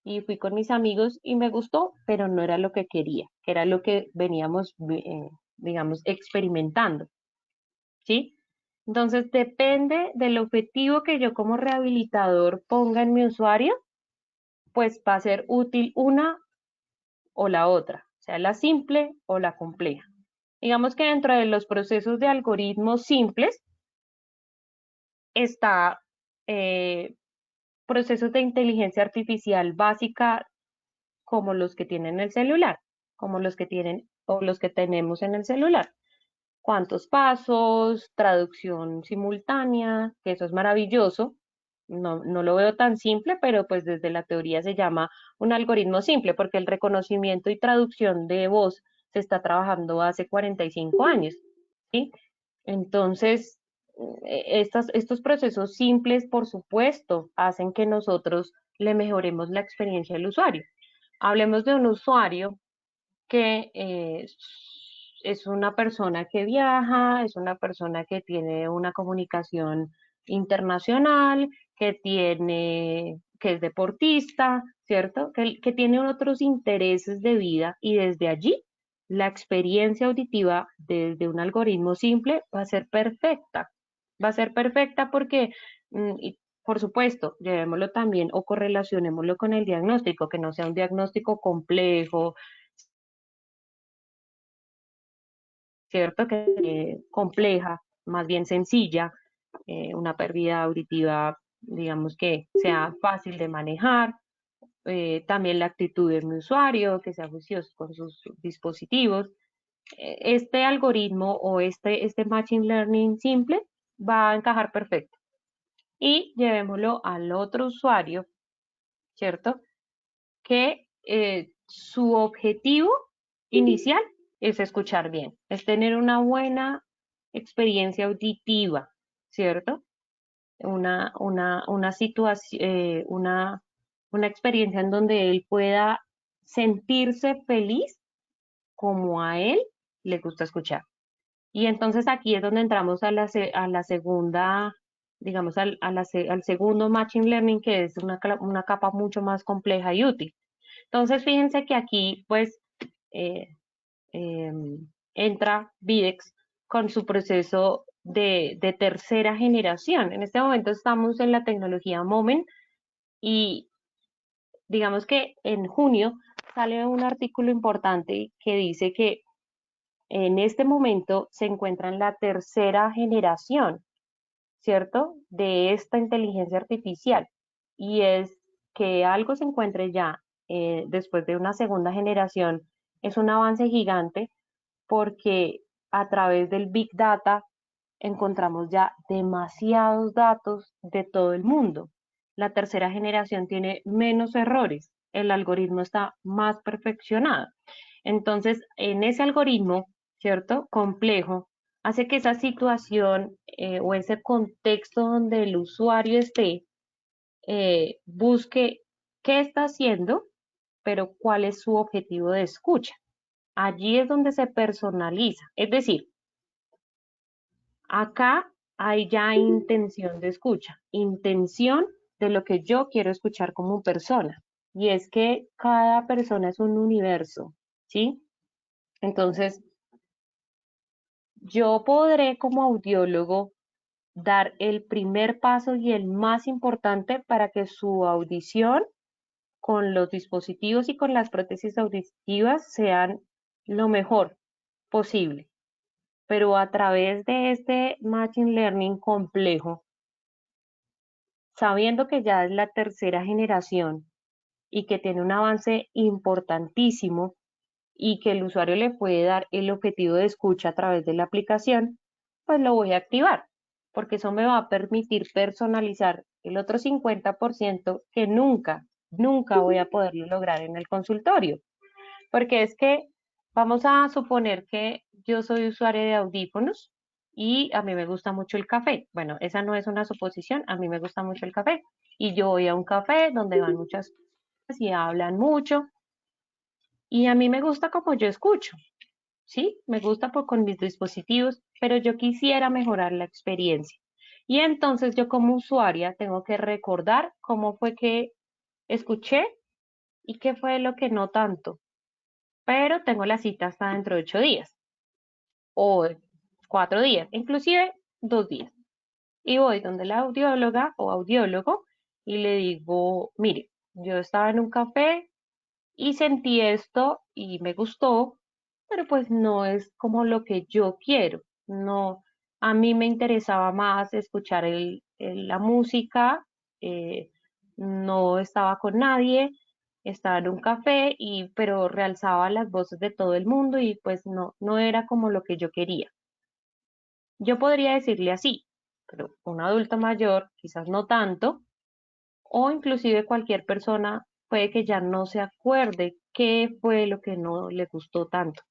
y fui con mis amigos y me gustó, pero no era lo que quería, que era lo que veníamos, digamos, experimentando, ¿sí? Entonces, depende del objetivo que yo como rehabilitador ponga en mi usuario, pues va a ser útil una o la otra, sea la simple o la compleja. Digamos que dentro de los procesos de algoritmos simples está procesos de inteligencia artificial básica como los que tienen el celular, como los que tienen o los que tenemos en el celular. ¿Cuántos pasos? Traducción simultánea, que eso es maravilloso. No lo veo tan simple, pero pues desde la teoría se llama un algoritmo simple, porque el reconocimiento y traducción de voz se está trabajando hace 45 años, ¿sí? Entonces, estos procesos simples, por supuesto, hacen que nosotros le mejoremos la experiencia al usuario. Hablemos de un usuario que es una persona que viaja, es una persona que tiene una comunicación internacional, que es deportista, ¿cierto? Que tiene otros intereses de vida y desde allí la experiencia auditiva desde un algoritmo simple va a ser perfecta. Va a ser perfecta porque, y por supuesto, llevémoslo también o correlacionémoslo con el diagnóstico, que no sea un diagnóstico complejo, ¿cierto? Que compleja, más bien sencilla, una pérdida auditiva, digamos que sea fácil de manejar, también la actitud de mi usuario, que sea juicioso con sus dispositivos. Este algoritmo o este Machine Learning simple va a encajar perfecto. Y llevémoslo al otro usuario, ¿cierto? Que su objetivo inicial es escuchar bien, es tener una buena experiencia auditiva, ¿cierto? Una situación, una experiencia en donde él pueda sentirse feliz como a él le gusta escuchar. Y entonces aquí es donde entramos a la segunda, digamos, al segundo Machine Learning, que es una capa mucho más compleja y útil. Entonces, fíjense que aquí, pues, eh, eh, entra Videx con su proceso de tercera generación. En este momento estamos en la tecnología Moment y digamos que en junio sale un artículo importante que dice que en este momento se encuentra en la tercera generación, ¿cierto? De esta inteligencia artificial. Y es que algo se encuentre ya después de una segunda generación, es un avance gigante porque a través del Big Data encontramos ya demasiados datos de todo el mundo. La tercera generación tiene menos errores, el algoritmo está más perfeccionado. Entonces, en ese algoritmo, ¿cierto? Complejo, hace que esa situación o ese contexto donde el usuario esté, busque qué está haciendo, pero cuál es su objetivo de escucha. Allí es donde se personaliza. Es decir, acá hay ya intención de escucha, intención de lo que yo quiero escuchar como persona. Y es que cada persona es un universo, ¿sí? Entonces, yo podré como audiólogo dar el primer paso y el más importante para que su audición con los dispositivos y con las prótesis auditivas sean lo mejor posible. Pero a través de este Machine Learning complejo, sabiendo que ya es la tercera generación y que tiene un avance importantísimo y que el usuario le puede dar el objetivo de escucha a través de la aplicación, pues lo voy a activar, porque eso me va a permitir personalizar el otro 50% que nunca voy a poderlo lograr en el consultorio. Porque es que vamos a suponer que yo soy usuaria de audífonos y a mí me gusta mucho el café. Bueno, esa no es una suposición, a mí me gusta mucho el café. Y yo voy a un café donde van muchas personas y hablan mucho. Y a mí me gusta como yo escucho, ¿sí? Me gusta con mis dispositivos, pero yo quisiera mejorar la experiencia. Y entonces yo como usuaria tengo que recordar cómo fue que escuché y qué fue lo que no tanto, pero tengo la cita hasta dentro de 8 días o 4 días, inclusive 2 días. Y voy donde la audióloga o audiólogo y le digo, mire, yo estaba en un café y sentí esto y me gustó, pero pues no es como lo que yo quiero. No, a mí me interesaba más escuchar la música, eh, no estaba con nadie, estaba en un café y pero realzaba las voces de todo el mundo y pues no era como lo que yo quería. Yo podría decirle así, pero un adulto mayor quizás no tanto, o inclusive cualquier persona puede que ya no se acuerde qué fue lo que no le gustó tanto.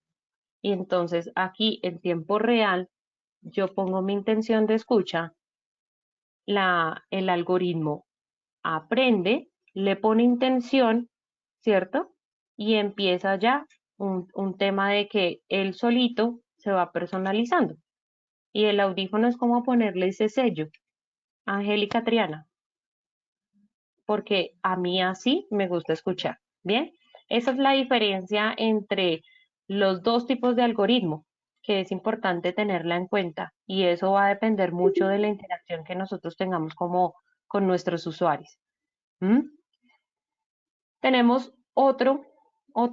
Y entonces aquí en tiempo real yo pongo mi intención de escucha, el algoritmo aprende, le pone intención, ¿cierto? Y empieza ya un tema de que él solito se va personalizando. Y el audífono es como ponerle ese sello. Angélica Triana, porque a mí así me gusta escuchar. Bien, esa es la diferencia entre los dos tipos de algoritmo, que es importante tenerla en cuenta y eso va a depender mucho de la interacción que nosotros tengamos como con nuestros usuarios. ¿Mm? Tenemos otro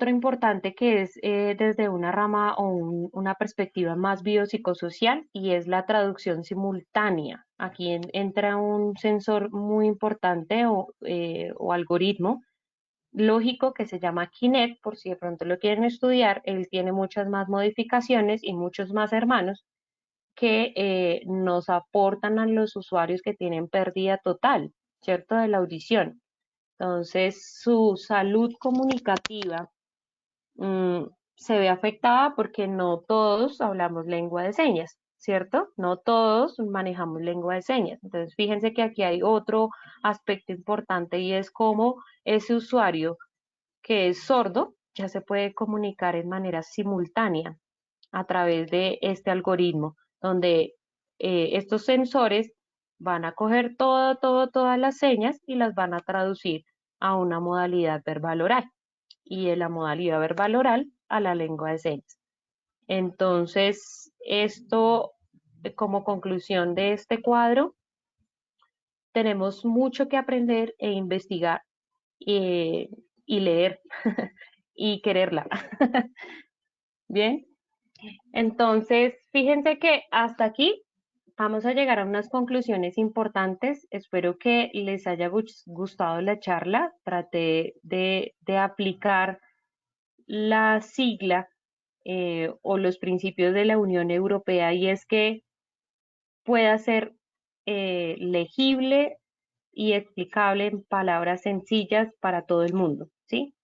importante que es desde una rama o una perspectiva más biopsicosocial y es la traducción simultánea. Aquí entra un sensor muy importante o algoritmo lógico que se llama Kinect, por si de pronto lo quieren estudiar. Él tiene muchas más modificaciones y muchos más hermanos que nos aportan a los usuarios que tienen pérdida total, ¿cierto? De la audición. Entonces, su salud comunicativa mm, se ve afectada porque no todos hablamos lengua de señas, ¿cierto? No todos manejamos lengua de señas. Entonces, fíjense que aquí hay otro aspecto importante y es cómo ese usuario que es sordo ya se puede comunicar en manera simultánea a través de este algoritmo, donde estos sensores van a coger todas las señas y las van a traducir a una modalidad verbal oral y de la modalidad verbal oral a la lengua de señas. Entonces, esto como conclusión de este cuadro, tenemos mucho que aprender e investigar eh, y leer y quererla. Bien, entonces, fíjense que hasta aquí vamos a llegar a unas conclusiones importantes. Espero que les haya gustado la charla. Traté de aplicar la sigla o los principios de la Unión Europea y es que pueda ser legible y explicable en palabras sencillas para todo el mundo, ¿sí?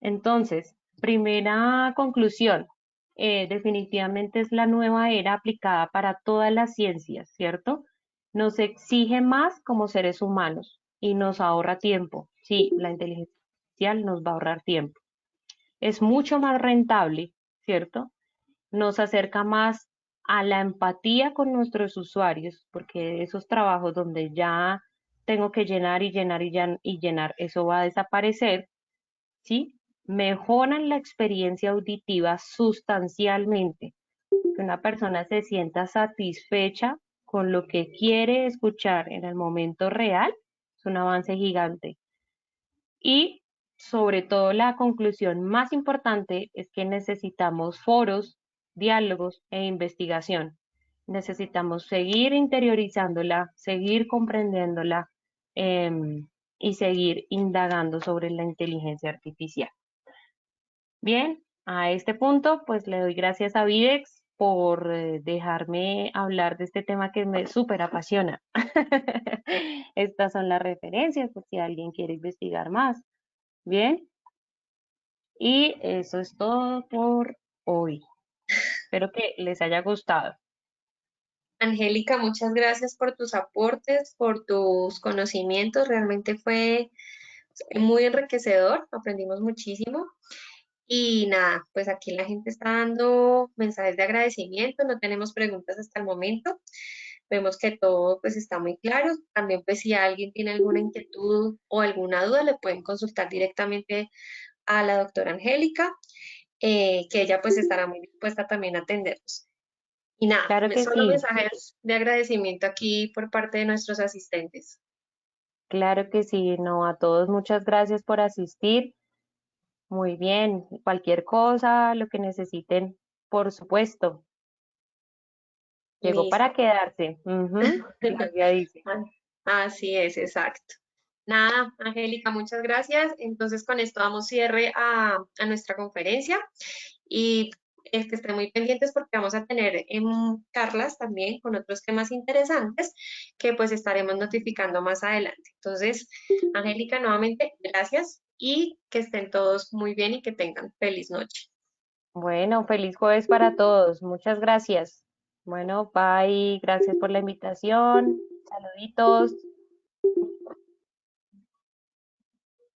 Entonces, primera conclusión, definitivamente es la nueva era aplicada para todas las ciencias, ¿cierto? Nos exige más como seres humanos y nos ahorra tiempo. Sí, la inteligencia artificial nos va a ahorrar tiempo. Es mucho más rentable, ¿cierto? Nos acerca más a la empatía con nuestros usuarios, porque esos trabajos donde ya tengo que llenar y llenar y llenar, eso va a desaparecer, ¿sí? Mejoran la experiencia auditiva sustancialmente, que una persona se sienta satisfecha con lo que quiere escuchar en el momento real, es un avance gigante. Y sobre todo la conclusión más importante es que necesitamos foros, diálogos e investigación. Necesitamos seguir interiorizándola, seguir comprendiéndola y seguir indagando sobre la inteligencia artificial. Bien, a este punto pues le doy gracias a Videx por dejarme hablar de este tema que me súper apasiona. Estas son las referencias por si alguien quiere investigar más. Bien, y eso es todo por hoy. Espero que les haya gustado. Angélica, muchas gracias por tus aportes, por tus conocimientos. Realmente fue muy enriquecedor, aprendimos muchísimo. Y nada, pues aquí la gente está dando mensajes de agradecimiento, no tenemos preguntas hasta el momento. Vemos que todo pues está muy claro. También pues si alguien tiene alguna inquietud o alguna duda, le pueden consultar directamente a la doctora Angélica, que ella pues estará muy dispuesta también a atenderlos. Y nada, Claro que solo sí, mensajes de agradecimiento aquí por parte de nuestros asistentes. claro que sí. No, a todos muchas gracias por asistir. Muy bien, cualquier cosa, lo que necesiten, por supuesto. Llegó para Listo. quedarse. Ujú, Claudia dice. Así es, exacto. Nada, Angélica, muchas gracias. Entonces, con esto damos cierre a nuestra conferencia y que estén muy pendientes porque vamos a tener charlas también con otros temas interesantes que pues estaremos notificando más adelante. Entonces, Angélica, nuevamente, gracias y que estén todos muy bien y que tengan feliz noche. Bueno, feliz jueves para todos. Muchas gracias. Bueno, bye. Gracias por la invitación. Saluditos.